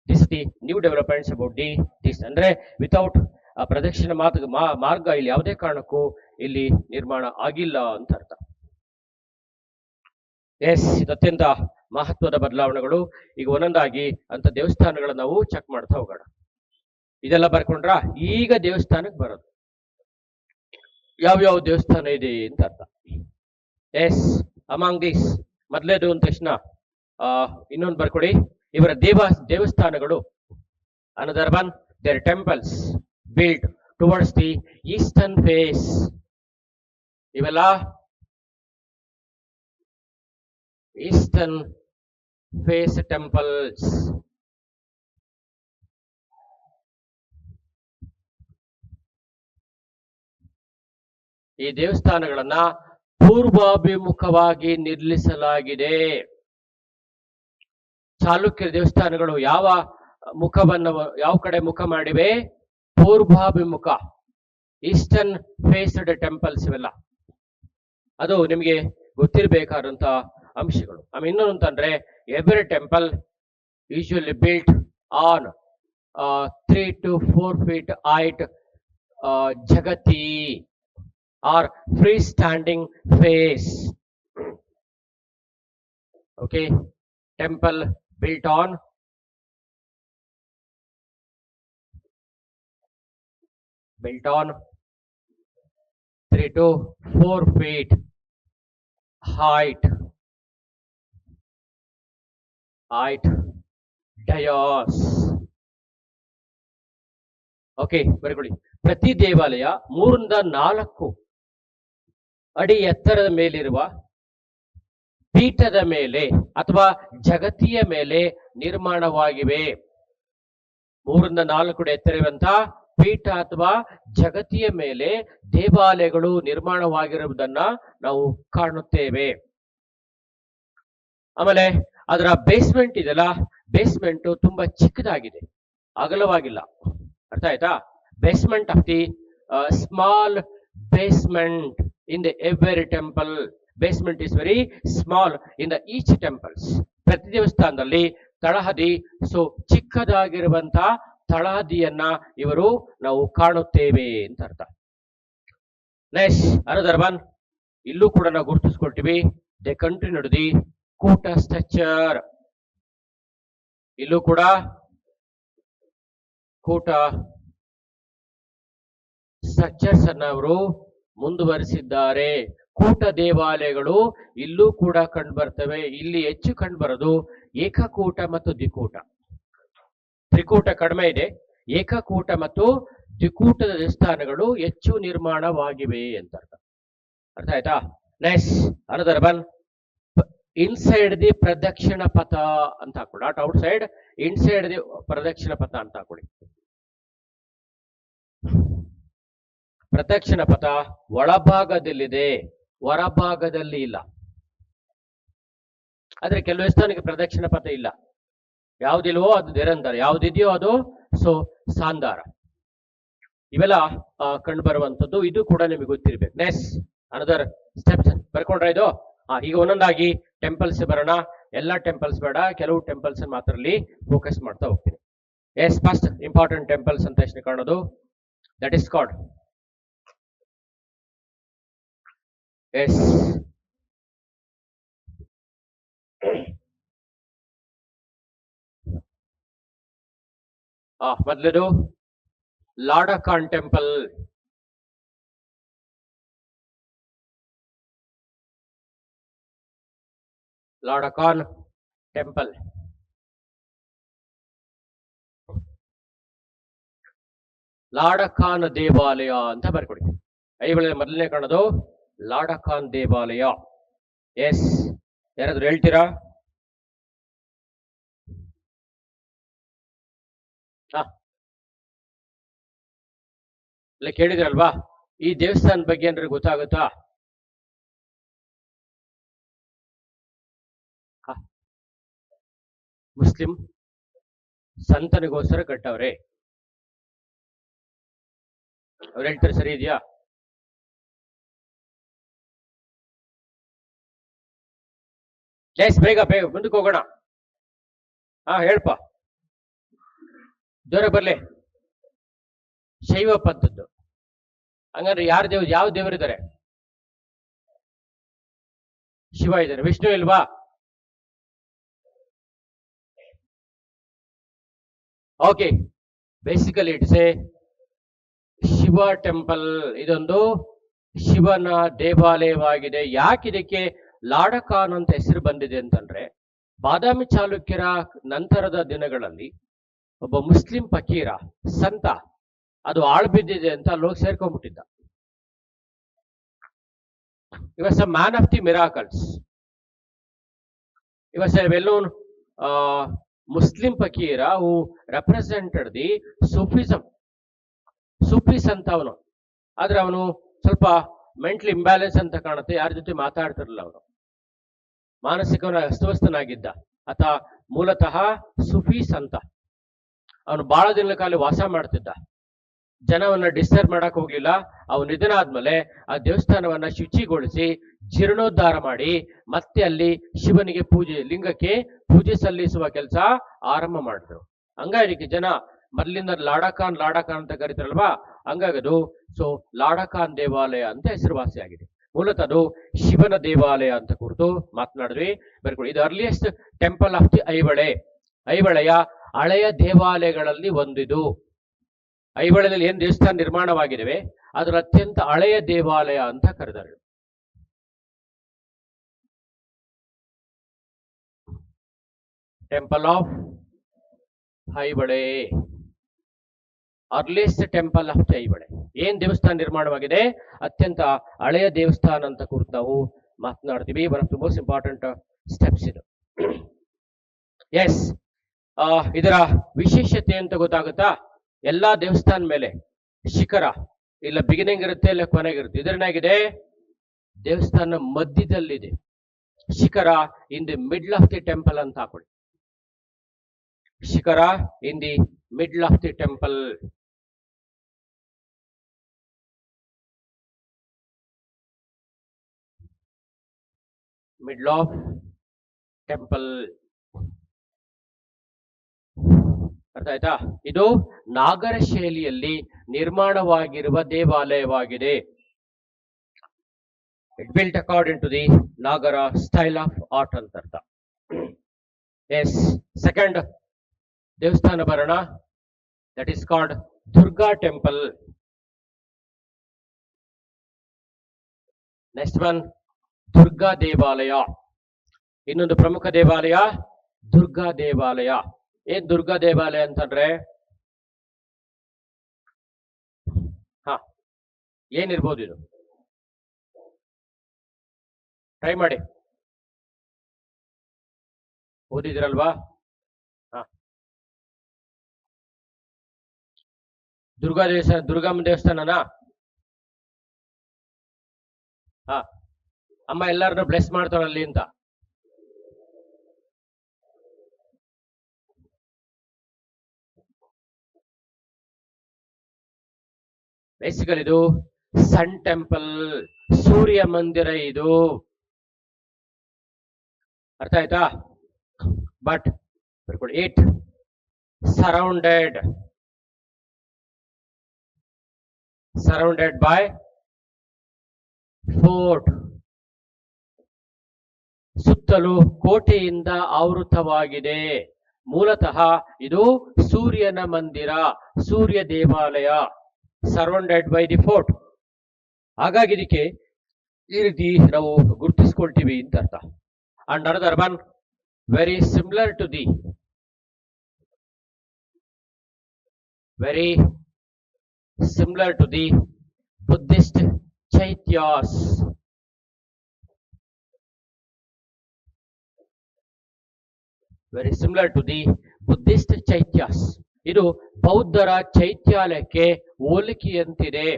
This the new developments about this, ಅಂದ್ರೆ ವಿತೌಟ್ ಪ್ರದಕ್ಷಿಣ ಮಾರ್ಗ ಇಲ್ಲಿ ಯಾವುದೇ ಕಾರಣಕ್ಕೂ ಇಲ್ಲಿ ನಿರ್ಮಾಣ ಆಗಿಲ್ಲ ಅಂತ ಅರ್ಥ. ಎಸ್, ಇದು ಅತ್ಯಂತ ಮಹತ್ವದ ಬದಲಾವಣೆಗಳು. ಈಗ ಒಂದೊಂದಾಗಿ ಅಂತ ದೇವಸ್ಥಾನಗಳನ್ನ ನಾವು ಚೆಕ್ ಮಾಡ್ತಾ ಹೋಗೋಣ. ಇದೆಲ್ಲ ಬರ್ಕೊಂಡ್ರ ಈಗ ದೇವಸ್ಥಾನಕ್ಕೆ ಬರೋದು, ಯಾವ್ಯಾವ ದೇವಸ್ಥಾನ ಇದೆ ಅಂತ ಅರ್ಥ. ಎಸ್, ಅಮಾಂಗ್ ದಿಸ್ ಮೊದಲೇದು ಅಂದ ತಕ್ಷಣ ಇನ್ನೊಂದು ಬರ್ಕೊಡಿ, ಇವರ ದೇವಸ್ಥಾನಗಳು. Another one, their temples built towards the eastern face. ಇವೆಲ್ಲ ಈಸ್ಟರ್ನ್ ಫೇಸ್ ಟೆಂಪಲ್ಸ್. ಈ ದೇವಸ್ಥಾನಗಳನ್ನ ಪೂರ್ವಾಭಿಮುಖವಾಗಿ ನಿರ್ಮಿಸಲಾಗಿದೆ. ಚಾಲುಕ್ಯರ ದೇವಸ್ಥಾನಗಳು ಯಾವ ಮುಖವನ್ನು, ಯಾವ ಕಡೆ ಮುಖ ಮಾಡಿವೆ? ಪೂರ್ವಾಭಿಮುಖ, ಈಸ್ಟರ್ನ್ ಫೇಸ್ಡ್ ಟೆಂಪಲ್ಸ್. ಇವೆಲ್ಲ ಅದು ನಿಮಗೆ ಗೊತ್ತಿರಬೇಕಾದಂತ ಅಂಶಗಳು. ಆಮೇಲೆ ಇನ್ನೊಂದು ಅಂತಂದ್ರೆ, every temple usually built on 3 to 4 feet height jagati or free standing face. Okay, temple built on 3 to 4 feet height dais. Okay, ಬರ್ಕೊಳ್ಳಿ. ಪ್ರತಿ ದೇವಾಲಯ 3 ರಿಂದ 4 ಅಡಿ ಎತ್ತರದ ಮೇಲಿರುವ ಪೀಠದ ಮೇಲೆ ಅಥವಾ ಜಗತಿಯ ಮೇಲೆ ನಿರ್ಮಾಣವಾಗಿವೆ. 3 ರಿಂದ 4 ಅಡಿ ಎತ್ತರವಂತಹ ಪೀಠ ಅಥವಾ ಜಗತಿಯ ಮೇಲೆ ದೇವಾಲಯಗಳು ನಿರ್ಮಾಣವಾಗಿರುವುದನ್ನ ನಾವು ಕಾಣುತ್ತೇವೆ. ಆಮೇಲೆ ಅದರ ಬೇಸ್ಮೆಂಟ್ ಇದೆಲ್ಲ, ಬೇಸ್ಮೆಂಟ್ ತುಂಬಾ ಚಿಕ್ಕದಾಗಿದೆ, ಅಗಲವಾಗಿಲ್ಲ. ಅರ್ಥ ಆಯ್ತಾ? Basement of the small basement in the every temple. Basement is very small in the each temples. ಪ್ರತಿ ದೇವಸ್ಥಾನದಲ್ಲಿ ತಳಹದಿ ಚಿಕ್ಕದಾಗಿರುವಂತಹ ತಳಹದಿಯನ್ನ ಇವರು ನಾವು ಕಾಣುತ್ತೇವೆ ಅಂತ ಅರ್ಥ. ನೆಕ್ಸ್ಟ್ ಅನದರ್ ಒನ್, ಇಲ್ಲೂ ಕೂಡ ನಾವು ಗುರುತಿಸ್ಕೊಳ್ತೀವಿ. ದೇ ಕಂಟಿನ್ಯೂಡ್ ದಿ ಕೂಟ ಸ್ಟ್ರಕ್ಚರ್. ಇಲ್ಲೂ ಕೂಡ ಕೂಟ ಸ್ಟ್ರಕ್ಚರ್ಸ್ ಅನ್ನ ಅವರು ಮುಂದುವರಿಸಿದ್ದಾರೆ. ಕೂಟ ದೇವಾಲಯಗಳು ಇಲ್ಲೂ ಕೂಡ ಕಂಡು ಬರ್ತವೆ. ಇಲ್ಲಿ ಹೆಚ್ಚು ಕಂಡು ಬರೋದು ಏಕಕೂಟ ಮತ್ತು ದ್ವಿಕೂಟ. ತ್ರಿಕೂಟ ಕಡಿಮೆ ಇದೆ, ಏಕಕೂಟ ಮತ್ತು ದ್ವಿಕೂಟದ ದೇವಸ್ಥಾನಗಳು ಹೆಚ್ಚು ನಿರ್ಮಾಣವಾಗಿವೆ ಅಂತ ಅರ್ಥ. ಅರ್ಥ ಆಯ್ತಾ? Next another one, inside the pradakshina patha ಅಂತ ಹಾಕೊಳ್ಳಿ. Not outside, inside the pradakshina patha ಅಂತ ಹಾಕೊಳ್ಳಿ. ಪ್ರದಕ್ಷಿಣ ಪಥ ಒಳಭಾಗದಲ್ಲಿದೆ, ಹೊರಭಾಗದಲ್ಲಿ ಇಲ್ಲ. ಆದ್ರೆ ಕೆಲವು ಸ್ಥಾನಕ್ಕೆ ಪ್ರದಕ್ಷಿಣ ಪಥ ಇಲ್ಲ. ಯಾವ್ದಿಲ್ವೋ ಅದು ನಿರಂತರ, ಯಾವ್ದಿದೆಯೋ ಅದು ಸಾಂದಾರ. ಇವೆಲ್ಲ ಕಂಡು ಬರುವಂತದ್ದು. ಇದು ಕೂಡ ನಿಮಗೆ ಗೊತ್ತಿರ್ಬೇಕು. ನೆಕ್ಸ್ಟ್ ಅನದರ್ ಸ್ಟೆಪ್ಸ್ ಬರ್ಕೊಂಡ್ರೆ ಇದು. ಈಗ ಒಂದೊಂದಾಗಿ ಟೆಂಪಲ್ಸ್ ಬರೋಣ. ಎಲ್ಲಾ ಟೆಂಪಲ್ಸ್ ಬೇಡ, ಕೆಲವು ಟೆಂಪಲ್ಸ್ ಮಾತ್ರ ಅಲ್ಲಿ ಫೋಕಸ್ ಮಾಡ್ತಾ ಹೋಗ್ತೀನಿ. ಎಸ್, ಫಸ್ಟ್ ಇಂಪಾರ್ಟೆಂಟ್ ಟೆಂಪಲ್ಸ್ ಅಂತ ಎಷ್ಟು ಕಾಣೋದು, ದಟ್ ಇಸ್ ಕಾಲ್ಡ್ ಮೊದಲದು ಲಾಡಕಾನ್ ಟೆಂಪಲ್. ಲಾಡಕಾನ್ ಟೆಂಪಲ್. ಲಾಡಕಾನ್ ದೇವಾಲಯ ಅಂತ ಬರ್ಕೊಡಿ. ಐಹೊಳೆ ಮೊದಲನೇ ಕಾಣೋದು ಲಾಡಕಾನ್ ದೇವಾಲಯ. ಎಸ್, ಯಾರಾದ್ರೂ ಹೇಳ್ತೀರಾ? ಇಲ್ಲ ಕೇಳಿದ್ರಲ್ವಾ? ಈ ದೇವಸ್ಥಾನ ಬಗ್ಗೆ ಏನಾದ್ರು ಗೊತ್ತಾಗುತ್ತಾ? ಮುಸ್ಲಿಂ ಸಂತನಿಗೋಸ್ಕರ ಕಟ್ಟವ್ರೆ. ಅವ್ರು ಹೇಳ್ತಾರೆ ಸರಿ ಇದೆಯಾ? ಜೈಸ್ ಬೇಗ ಬೇಗ ಮುಂದಕ್ಕೆ ಹೋಗೋಣ. ಹೇಳ್ಪ, ಜೋರ ಬರ್ಲಿ. ಶೈವ ಪಂಥದ್ದು. ಹಂಗಂದ್ರೆ ಯಾವ ದೇವರಿದ್ದಾರೆ? ಶಿವ ಇದ್ದಾರೆ, ವಿಷ್ಣು ಇಲ್ವಾ? Okay, basically it's A Shiva temple. ಇದೊಂದು ಶಿವನ ದೇವಾಲಯವಾಗಿದೆ. ಯಾಕೆ ಇದಕ್ಕೆ ಲಾಡಕಾನ್ ಅಂತ ಹೆಸರು ಬಂದಿದೆ ಅಂತಂದ್ರೆ, ಬಾದಾಮಿ ಚಾಲುಕ್ಯರ ನಂತರದ ದಿನಗಳಲ್ಲಿ ಒಬ್ಬ ಮುಸ್ಲಿಂ ಫಕೀರ ಸಂತ ಅದು ಆಳ್ಬಿದ್ದಿದೆ ಅಂತ ಲೋಕ ಸೇರ್ಕೊಂಡ್ಬಿಟ್ಟಿದ್ದ. He was a man of the miracles. He was a well-known Muslim fakir who represented the Sufism. Sufis ಅಂತ ಅವನು. ಆದ್ರೆ ಅವನು ಸ್ವಲ್ಪ ಮೆಂಟಲ್ ಇಂಬ್ಯಾಲೆನ್ಸ್ ಅಂತ ಕಾಣುತ್ತೆ. ಯಾರ ಜೊತೆ ಮಾತಾಡ್ತಿರಲಿಲ್ಲ ಅವನು. ಮಾನಸಿಕವನ ಅಸ್ತವ್ಯಸ್ತನಾಗಿದ್ದ. ಆತ ಮೂಲತಃ ಸುಫೀಸ್ ಅಂತ. ಅವನು ಬಹಳ ದಿನಗಳ ಕಾಲ ವಾಸ ಮಾಡ್ತಿದ್ದ. ಜನವನ್ನ ಡಿಸ್ಟರ್ಬ್ ಮಾಡಕ್ ಹೋಗ್ಲಿಲ್ಲ. ಅವನು ನಿಧನ ಆದ್ಮೇಲೆ ಆ ದೇವಸ್ಥಾನವನ್ನ ಶುಚಿಗೊಳಿಸಿ ಜೀರ್ಣೋದ್ಧಾರ ಮಾಡಿ ಮತ್ತೆ ಅಲ್ಲಿ ಶಿವನಿಗೆ ಪೂಜೆ, ಲಿಂಗಕ್ಕೆ ಪೂಜೆ ಸಲ್ಲಿಸುವ ಕೆಲಸ ಆರಂಭ ಮಾಡಿದ್ರು. ಹಂಗಾಗಿ ಜನ ಮೊದಲಿಂದ ಲಾಡಕಾನ್ ಅಂತ ಕರೀತಾರಲ್ವಾ, ಹಂಗಾಗದು. ಸೊ ಲಾಡಕಾನ್ ದೇವಾಲಯ ಅಂತ ಹೆಸರುವಾಸಿಯಾಗಿದೆ. ಮೂಲತಃ ಅದು ಶಿವನ ದೇವಾಲಯ ಅಂತ ಕುರಿತು ಮಾತನಾಡಿದ್ವಿ. ಬರ್ಕೊಳ್ಳಿ. ಇದು earliest temple of the Aihole. ಐಹೊಳೆಯ ಹಳೆಯ ದೇವಾಲಯಗಳಲ್ಲಿ ಒಂದಿದು. ಐಹೊಳೆಯಲ್ಲಿ ಏನ್ ದೇವಸ್ಥಾನ ನಿರ್ಮಾಣವಾಗಿವೆ ಅದರ ಅತ್ಯಂತ ಹಳೆಯ ದೇವಾಲಯ ಅಂತ ಕರೆದರು. Temple of Aihole, earliest temple of Aihole. ಏನ್ ದೇವಸ್ಥಾನ ನಿರ್ಮಾಣವಾಗಿದೆ, ಅತ್ಯಂತ ಹಳೆಯ ದೇವಸ್ಥಾನ ಅಂತ ಕುರಿತು ನಾವು ಮಾತನಾಡ್ತೀವಿ. One of the most important steps ಇದು. ಎಸ್, ಇದರ ವಿಶೇಷತೆ ಅಂತ ಗೊತ್ತಾಗುತ್ತಾ? ಎಲ್ಲಾ ದೇವಸ್ಥಾನ ಮೇಲೆ ಶಿಖರ ಇಲ್ಲ ಬಿಗಿನಿಂಗ್ ಇರುತ್ತೆ, ಇಲ್ಲ ಕೊನೆಗಿರುತ್ತೆ. ಇದರನ್ನಾಗಿದೆ ದೇವಸ್ಥಾನ ಮಧ್ಯದಲ್ಲಿದೆ ಶಿಖರ. In the middle of the temple ಅಂತ ಹಾಕೊಳ್ಳಿ. ಶಿಖರ in the middle of the temple. Middle of temple. ಅರ್ಥ ಆಯ್ತಾ? ಇದು ನಾಗರ ಶೈಲಿಯಲ್ಲಿ ನಿರ್ಮಾಣವಾಗಿರುವ ದೇವಾಲಯವಾಗಿದೆ. It built according to the Nagara style of art ಅಂತ ಅರ್ಥ. ಎಸ್, ಸೆಕೆಂಡ್ ದೇವಸ್ಥಾನ ಬರೋಣ. That is called Durga temple. Next one Durga ದೇವಾಲಯ. ಇನ್ನೊಂದು ಪ್ರಮುಖ ದೇವಾಲಯ ದುರ್ಗಾ ದೇವಾಲಯ. ಏನ್ ದುರ್ಗಾ ದೇವಾಲಯ ಅಂತಂದ್ರೆ ಏನಿರ್ಬೋದು ಇದು? ಟ್ರೈ ಮಾಡಿ, ಓದಿದ್ರಲ್ವಾ? ದುರ್ಗಾ ದೇವಸ್ಥಾನ, ದುರ್ಗಮ್ಮ ದೇವಸ್ಥಾನನಾ? ಅಮ್ಮ ಎಲ್ಲರನ್ನು ಬ್ಲೆಸ್ ಮಾಡ್ತಾಳಲ್ಲಿ ಅಂತ. ಬೇಸಿಕಲಿ ಇದು ಸನ್ ಟೆಂಪಲ್, ಸೂರ್ಯ ಮಂದಿರ ಇದು. ಅರ್ಥ ಆಯ್ತಾ? But it surrounded by fort. ಸುತ್ತ ಸುತ್ತಲೂ ಕೋಟೆಯಿಂದ ಆವೃತವಾಗಿದೆ. ಮೂಲತಃ ಇದು ಸೂರ್ಯನ ಮಂದಿರ, ಸೂರ್ಯ ದೇವಾಲಯ, ಸರೌಂಡೆಡ್ ಬೈ ದಿ ಫೋರ್ಟ್. ಹಾಗಾಗಿ ಇದಕ್ಕೆ ಈ ರೀತಿ ನಾವು ಗುರುತಿಸ್ಕೊಳ್ತೀವಿ ಅಂತ ಅರ್ಥ. And another one very similar to the Buddhist chaityas. Very similar to the Buddhist chaityas. ಇದು ಬೌದ್ಧರ ಚೈತ್ಯಾಲಯಕ್ಕೆ ಹೋಲಿಕೆಯಂತಿದೆ.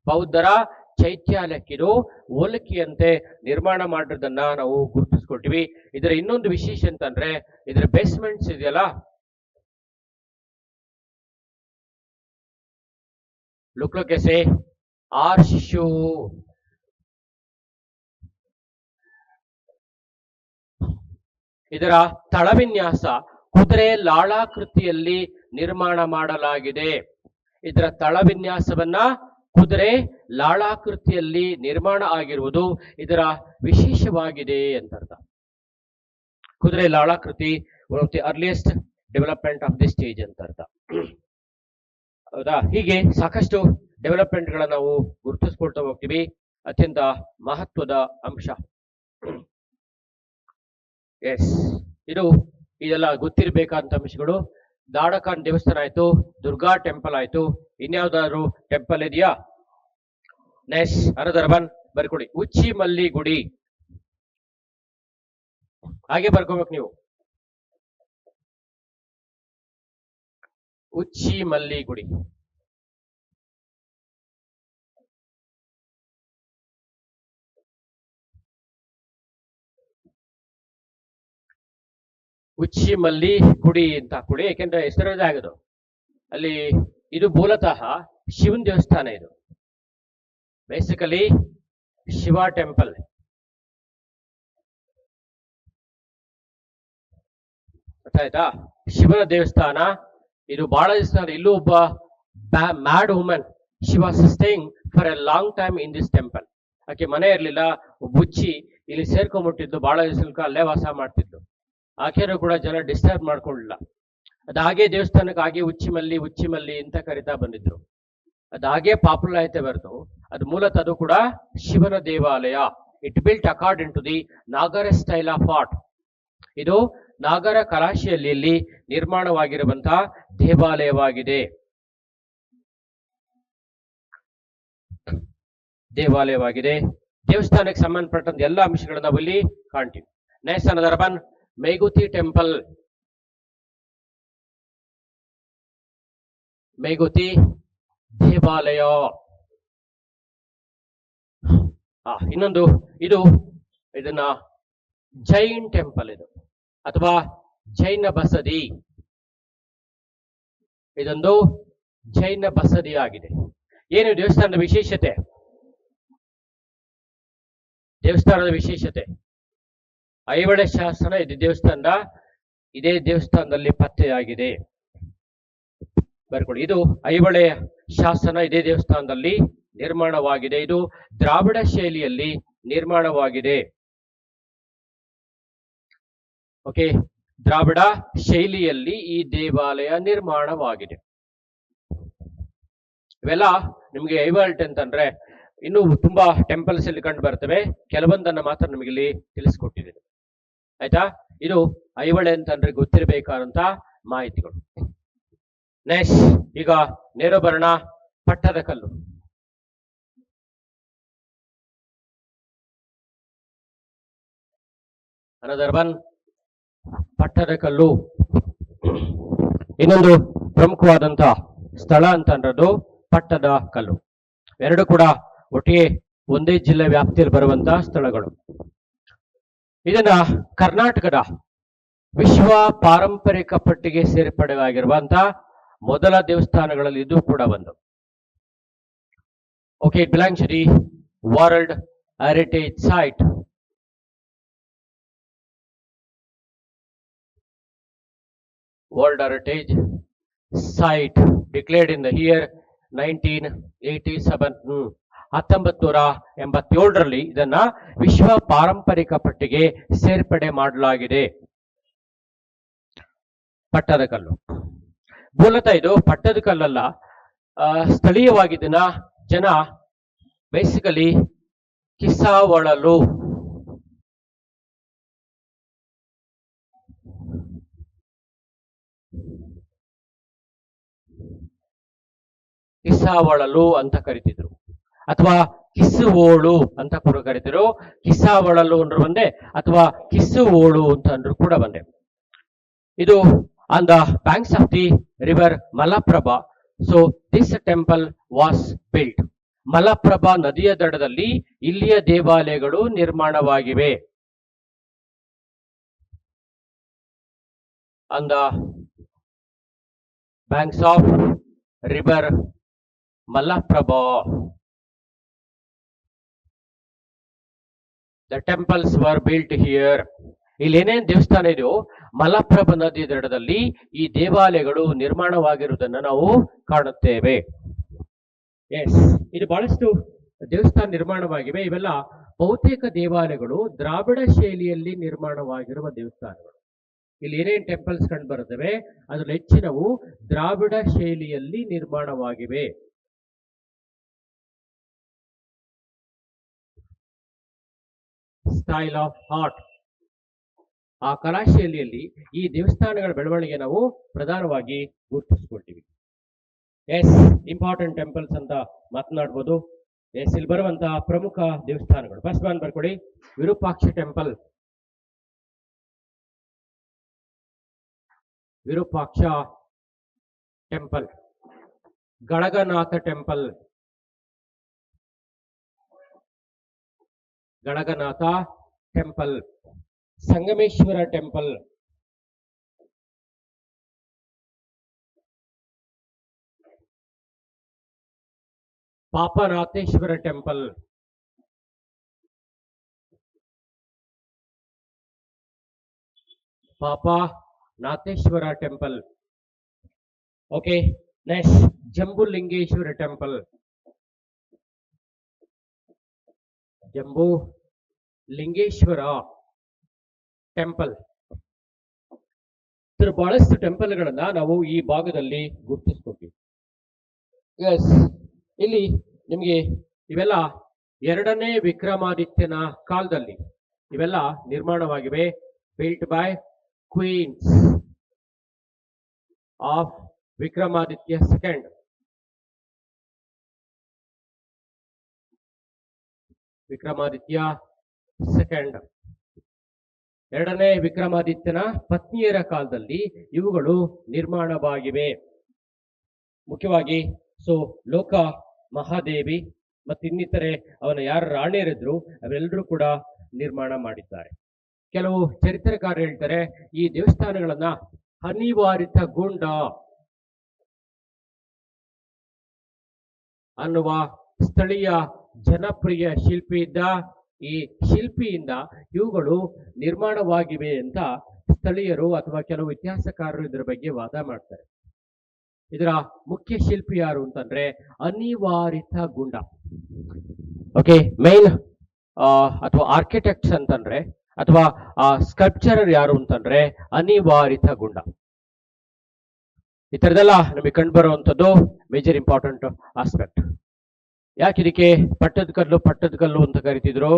ಬೌದ್ಧರ ಚೈತ್ಯಾಲಯಕ್ಕಿದು ಹೋಲಿಕೆಯಂತೆ ನಿರ್ಮಾಣ ಮಾಡಿರೋದನ್ನ ನಾವು ಗುರುತಿಸ್ಕೊಳ್ತೀವಿ. ಇದರ ಇನ್ನೊಂದು ವಿಶೇಷ ಅಂತಂದ್ರೆ ಇದರ ಬೇಸ್ಮೆಂಟ್ಸ್ ಇದೆಯಲ್ಲ, look कैसे ಆರ್ಷಿಶು, ಇದರ ತಳವಿನ್ಯಾಸ ಕುದುರೆ ಲಾಳಾಕೃತಿಯಲ್ಲಿ ನಿರ್ಮಾಣ ಮಾಡಲಾಗಿದೆ. ಇದರ ತಳವಿನ್ಯಾಸವನ್ನ ಕುದುರೆ ಲಾಳಾಕೃತಿಯಲ್ಲಿ ನಿರ್ಮಾಣ ಆಗಿರುವುದು ಇದರ ವಿಶೇಷವಾಗಿದೆ ಅಂತ ಅರ್ಥ. ಕುದುರೆ ಲಾಳಾಕೃತಿ one of the earliest development of the stage ಅಂತ ಅರ್ಥ. ಹೌದಾ? ಹೀಗೆ ಸಾಕಷ್ಟು ಡೆವಲಪ್ಮೆಂಟ್ ಗಳನ್ನ ನಾವು ಗುರುತಿಸ್ಕೊಳ್ತಾ ಹೋಗ್ತೀವಿ. ಅತ್ಯಂತ ಮಹತ್ವದ ಅಂಶ. ಎಸ್, ಇದೆಲ್ಲ ಗೊತ್ತಿರಬೇಕಾದಂತ ಅಂಶಗಳು. ದಾಡಕಾನ್ ದೇವಸ್ಥಾನ ಆಯ್ತು, ದುರ್ಗಾ ಟೆಂಪಲ್ ಆಯ್ತು, ಇನ್ಯಾವುದಾದ್ರು ಟೆಂಪಲ್ ಇದೆಯಾ? ನೆಕ್ಸ್ಟ್ ಅನದರ್ ಒನ್ ಬರ್ಕೊಡಿ, ಉಚ್ಚಿ ಮಲ್ಲಿ ಗುಡಿ. ಹಾಗೆ ಬರ್ಕೋಬೇಕು ನೀವು, ಉಚ್ಚಿ ಮಲ್ಲಿ ಗುಡಿ. ಉಚ್ಚಿ ಮಲ್ಲಿ ಗುಡಿ ಅಂತ ಹಾಕೊಳ್ಳಿ, ಯಾಕೆಂದ್ರೆ ಹೆಸರದೇ ಆಗೋದು ಅಲ್ಲಿ. ಇದು ಮೂಲತಃ ಶಿವನ್ ದೇವಸ್ಥಾನ. ಇದು ಬೇಸಿಕಲಿ ಶಿವ ಟೆಂಪಲ್. ಆಯ್ತಾ? ಶಿವನ ದೇವಸ್ಥಾನ ಇದು. ಬಹಳ ದೇವಸ್ಥಾನ. ಇಲ್ಲೂ ಒಬ್ಬ mad woman, she was staying for A long time in this temple. ಆಕೆ ಮನೆ ಇರಲಿಲ್ಲ, ಬುಚ್ಚಿ ಇಲ್ಲಿ ಸೇರ್ಕೊಂಡ್ಬಿಟ್ಟಿದ್ದು, ಬಹಳ ದಿವಸ ಅಲ್ಲೇ ವಾಸ ಮಾಡ್ತಿದ್ದು. ಆಕೆನೂ ಕೂಡ ಜನ ಡಿಸ್ಟರ್ಬ್ ಮಾಡ್ಕೊಳ್ಳಿಲ್ಲ. ಅದು ಹಾಗೆ ದೇವಸ್ಥಾನಕ್ಕೆ ಹಾಗೆ ಉಚ್ಚಿ ಮಲ್ಲಿ ಅಂತ ಕರಿತಾ ಬಂದಿದ್ರು. ಅದು ಹಾಗೆ ಪಾಪ್ಯುಲರ್ ಆಯ್ತೆ ಬರ್ತು. ಅದು ಮೂಲತಃ ಅದು ಕೂಡ ಶಿವನ ದೇವಾಲಯ. It built according to the Nagara style of art. ಇದು ನಾಗರ ಕಲಾಶೈಲಿಯಲ್ಲಿ ನಿರ್ಮಾಣವಾಗಿರುವಂತಹ ದೇವಾಲಯವಾಗಿದೆ. ದೇವಸ್ಥಾನಕ್ಕೆ ಸಂಬಂಧಪಟ್ಟಂತ ಎಲ್ಲ ಅಂಶಗಳನ್ನ ನಾವು ಇಲ್ಲಿ ಕಾಣ್ತೀವಿ. Next another one, Meguti temple. Meguti ದೇವಾಲಯ. ಇನ್ನೊಂದು ಇದನ್ನ ಜೈನ್ ಟೆಂಪಲ್ ಇದು, ಅಥವಾ ಜೈನ ಬಸದಿ. ಇದೊಂದು ಜೈನ ಬಸದಿ ಆಗಿದೆ. ಏನು ದೇವಸ್ಥಾನದ ವಿಶೇಷತೆ? ಐಹೊಳೆ ಶಾಸನ ಇದೇ ದೇವಸ್ಥಾನದಲ್ಲಿ ಪತ್ತೆಯಾಗಿದೆ. ಬರ್ಕೊಳ್ಳಿ, ಇದು ಐಹೊಳೆ ಶಾಸನ ಇದೇ ದೇವಸ್ಥಾನದಲ್ಲಿ ನಿರ್ಮಾಣವಾಗಿದೆ. ಇದು ದ್ರಾವಿಡ ಶೈಲಿಯಲ್ಲಿ ನಿರ್ಮಾಣವಾಗಿದೆ. ಓಕೆ, ದ್ರಾವಿಡ ಶೈಲಿಯಲ್ಲಿ ಈ ದೇವಾಲಯ ನಿರ್ಮಾಣವಾಗಿದೆ. ಇವೆಲ್ಲ ನಿಮಗೆ ಐಹೊಳೆ ಅಂತಂದ್ರೆ ಇನ್ನು ತುಂಬಾ ಟೆಂಪಲ್ಸ್ ಇಲ್ಲಿ ಕಂಡು ಬರ್ತವೆ. ಕೆಲವೊಂದನ್ನ ಮಾತ್ರ ನಿಮಗೆ ಇಲ್ಲಿ ತಿಳಿಸ್ಕೊಟ್ಟಿದ್ದೀನಿ. ಆಯ್ತಾ? ಇದು ಐಹೊಳೆ ಅಂತಂದ್ರೆ ಗೊತ್ತಿರಬೇಕಾದಂತ ಮಾಹಿತಿಗಳು. ನೆಕ್ಸ್ಟ್ ಈಗ ನೇರ ಬರೋಣ, ಪಟ್ಟದ ಕಲ್ಲು. ಅನದರ್ ಒನ್, ಪಟ್ಟದ ಕಲ್ಲು. ಇನ್ನೊಂದು ಪ್ರಮುಖವಾದಂತ ಸ್ಥಳ ಅಂತಂದ್ರದು ಪಟ್ಟದ ಕಲ್ಲು. ಎರಡು ಕೂಡ ಒಟ್ಟಿಗೆ ಒಂದೇ ಜಿಲ್ಲೆ ವ್ಯಾಪ್ತಿಯಲ್ಲಿ ಬರುವಂತಹ ಸ್ಥಳಗಳು. ಇದನ್ನ ಕರ್ನಾಟಕದ ವಿಶ್ವ ಪಾರಂಪರಿಕ ಪಟ್ಟಿಗೆ ಸೇರ್ಪಡೆಯಾಗಿರುವಂತಹ ಮೊದಲ ದೇವಸ್ಥಾನಗಳಲ್ಲಿ ಇದು ಕೂಡ ಒಂದು. Okay, it belongs to the world heritage site. World Heritage Site declared in the year 1987. 1987ರಲ್ಲಿ ಇದನ್ನ ವಿಶ್ವ ಪಾರಂಪರಿಕ ಪಟ್ಟಿಗೆ ಸೇರ್ಪಡೆ ಮಾಡಲಾಗಿದೆ. ಪಟ್ಟದಕಲ್ಲು ಮೂಲತಃ ಇದು ಪಟ್ಟದಕಲ್ಲಲ್ಲ, ಸ್ಥಳೀಯವಾಗಿ ಇದನ್ನ ಜನ ಬೇಸಿಕಲಿ ಕಿಸಾವಳಲು ಕಿಸಾವಳಲು ಅಂತ ಕರಿತಿದ್ರು, ಅಥವಾ ಕಿಸುವೋಳು ಅಂತ ಕೂಡ ಕರಿತಿದ್ರು. ಕಿಸಾವಳಲು ಅಂದ್ರೂ ಒಂದೇ, ಅಥವಾ ಕಿಸುವೋಳು ಅಂತ ಅಂದ್ರೂ ಕೂಡ ಒಂದೇ. ಇದು on the banks of the river Malaprabha. So this temple was built. Malaprabha ನದಿಯ ದಡದಲ್ಲಿ ಇಲ್ಲಿಯ ದೇವಾಲಯಗಳು ನಿರ್ಮಾಣವಾಗಿವೆ. On the banks of river Malaprabha the temples were built here. ಇಲ್ಲಿ ಏನೇನು ದೇವಸ್ಥಾನ ಇದೆಯೋ ಮಲಪ್ರಭಾ ನದಿ ದಡದಲ್ಲಿ ಈ ದೇವಾಲಯಗಳು ನಿರ್ಮಾಣವಾಗಿರುವುದನ್ನು ನಾವು ಕಾಣುತ್ತೇವೆ. ಎಸ್, ಇದು ಬಹಳಷ್ಟು ದೇವಸ್ಥಾನ ನಿರ್ಮಾಣವಾಗಿವೆ. ಇವೆಲ್ಲ ಬಹುತೇಕ ದೇವಾಲಯಗಳು ದ್ರಾವಿಡ ಶೈಲಿಯಲ್ಲಿ ನಿರ್ಮಾಣವಾಗಿರುವ ದೇವಸ್ಥಾನಗಳು. ಇಲ್ಲಿ ಏನೇನು ಟೆಂಪಲ್ಸ್ ಕಂಡು ಬರುತ್ತವೆ ಅದ್ರಲ್ಲಿ ಹೆಚ್ಚಿನವು ದ್ರಾವಿಡ ಶೈಲಿಯಲ್ಲಿ ನಿರ್ಮಾಣವಾಗಿವೆ. ಸ್ಟೈಲ್ ಆಫ್ ಆರ್ಟ್, ಆ ಕಲಾಶೈಲಿಯಲ್ಲಿ ಈ ದೇವಸ್ಥಾನಗಳ ಬೆಳವಣಿಗೆ ನಾವು ಪ್ರಧಾನವಾಗಿ ಗುರುತಿಸ್ಕೊಳ್ತೀವಿ. ಎಸ್, ಇಂಪಾರ್ಟೆಂಟ್ ಟೆಂಪಲ್ಸ್ ಅಂತ ಮಾತನಾಡ್ಬೋದು. ಎಸ್, ಇಲ್ಲಿ ಬರುವಂತಹ ಪ್ರಮುಖ ದೇವಸ್ಥಾನಗಳು ಫಸ್ಟ್ ಒನ್ ಬರ್ಕೊಡಿ. Virupaksha temple, Virupaksha temple. Galaganatha temple, Galaganatha temple. Sangameshwara temple, Papanatheshwara temple, Papanatheshwara temple. Okay, next Jambulingeshwara temple, Jambu Lingeshwara temple. ಬಹಳಷ್ಟು ಟೆಂಪಲ್ಗಳನ್ನ ನಾವು ಈ ಭಾಗದಲ್ಲಿ ಗುರುತಿಸ್ಕೊತೀವಿ. ಎಸ್, ಇಲ್ಲಿ ನಿಮಗೆ ಇವೆಲ್ಲ 2ನೇ ವಿಕ್ರಮಾದಿತ್ಯನ ಕಾಲದಲ್ಲಿ ಇವೆಲ್ಲ ನಿರ್ಮಾಣವಾಗಿವೆ. Built by queens of Vikramaditya second. Vikramaditya second 2ನೇ ವಿಕ್ರಮಾದಿತ್ಯನ ಪತ್ನಿಯರ ಕಾಲದಲ್ಲಿ ಇವುಗಳು ನಿರ್ಮಾಣವಾಗಿವೆ. ಮುಖ್ಯವಾಗಿ ಲೋಕ ಮಹಾದೇವಿ ಮತ್ತು ಇನ್ನಿತರೆ ಅವನ ಯಾರು ರಾಣಿಯರಿದ್ರು ಅವೆಲ್ಲರೂ ಕೂಡ ನಿರ್ಮಾಣ ಮಾಡಿದ್ದಾರೆ. ಕೆಲವು ಚರಿತ್ರೆಕಾರರು ಹೇಳ್ತಾರೆ ಈ ದೇವಸ್ಥಾನಗಳನ್ನ ಅನಿವಾರಿತ ಗುಂಡ ಅನ್ನುವ ಸ್ಥಳೀಯ ಜನಪ್ರಿಯ ಶಿಲ್ಪಿ ಇದ್ದ. ಈ ಶಿಲ್ಪಿಯಿಂದ ಇವುಗಳು ನಿರ್ಮಾಣವಾಗಿವೆ ಅಂತ ಸ್ಥಳೀಯರು ಅಥವಾ ಕೆಲವು ಇತಿಹಾಸಕಾರರು ಇದರ ಬಗ್ಗೆ ವಾದ ಮಾಡ್ತಾರೆ. ಇದರ ಮುಖ್ಯ ಶಿಲ್ಪಿ ಯಾರು ಅಂತಂದ್ರೆ ಅನಿವಾರಿತ ಗುಂಡ. ಓಕೆ, ಮೈನ್ ಅಥವಾ ಆರ್ಕಿಟೆಕ್ಟ್ಸ್ ಅಂತಂದ್ರೆ ಅಥವಾ ಸ್ಕಲ್ಪ್ಚರರ್ ಯಾರು ಅಂತಂದ್ರೆ ಅನಿವಾರಿತ ಗುಂಡ. ಈ ತರದೆಲ್ಲ ನಮಗೆ ಕಂಡು ಬರುವಂತದ್ದು ಮೇಜರ್ ಇಂಪಾರ್ಟೆಂಟ್ ಆಸ್ಪೆಕ್ಟ್. ಯಾಕೆ ಇದಕ್ಕೆ ಪಟ್ಟದಕಲ್ಲು ಅಂತ ಕರಿತಿದ್ರು?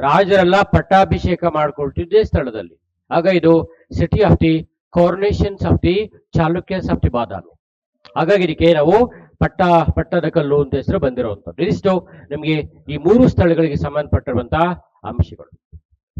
ರಾಜರೆಲ್ಲ ಪಟ್ಟಾಭಿಷೇಕ ಮಾಡ್ಕೊಳ್ತಿದ್ದೇ ಸ್ಥಳದಲ್ಲಿ. ಆಗ ಇದು city of the coronations of the Chalukyas of the Badami. ಹಾಗಾಗಿ ಇದಕ್ಕೆ ನಾವು ಪಟ್ಟದಕಲ್ಲು ಅಂತ ಹೆಸರು ಬಂದಿರುವಂತದ್ದು. ಇದಿಷ್ಟು ನಮಗೆ ಈ 3 ಸ್ಥಳಗಳಿಗೆ ಸಂಬಂಧಪಟ್ಟಿರುವಂತಹ ಅಂಶಗಳು.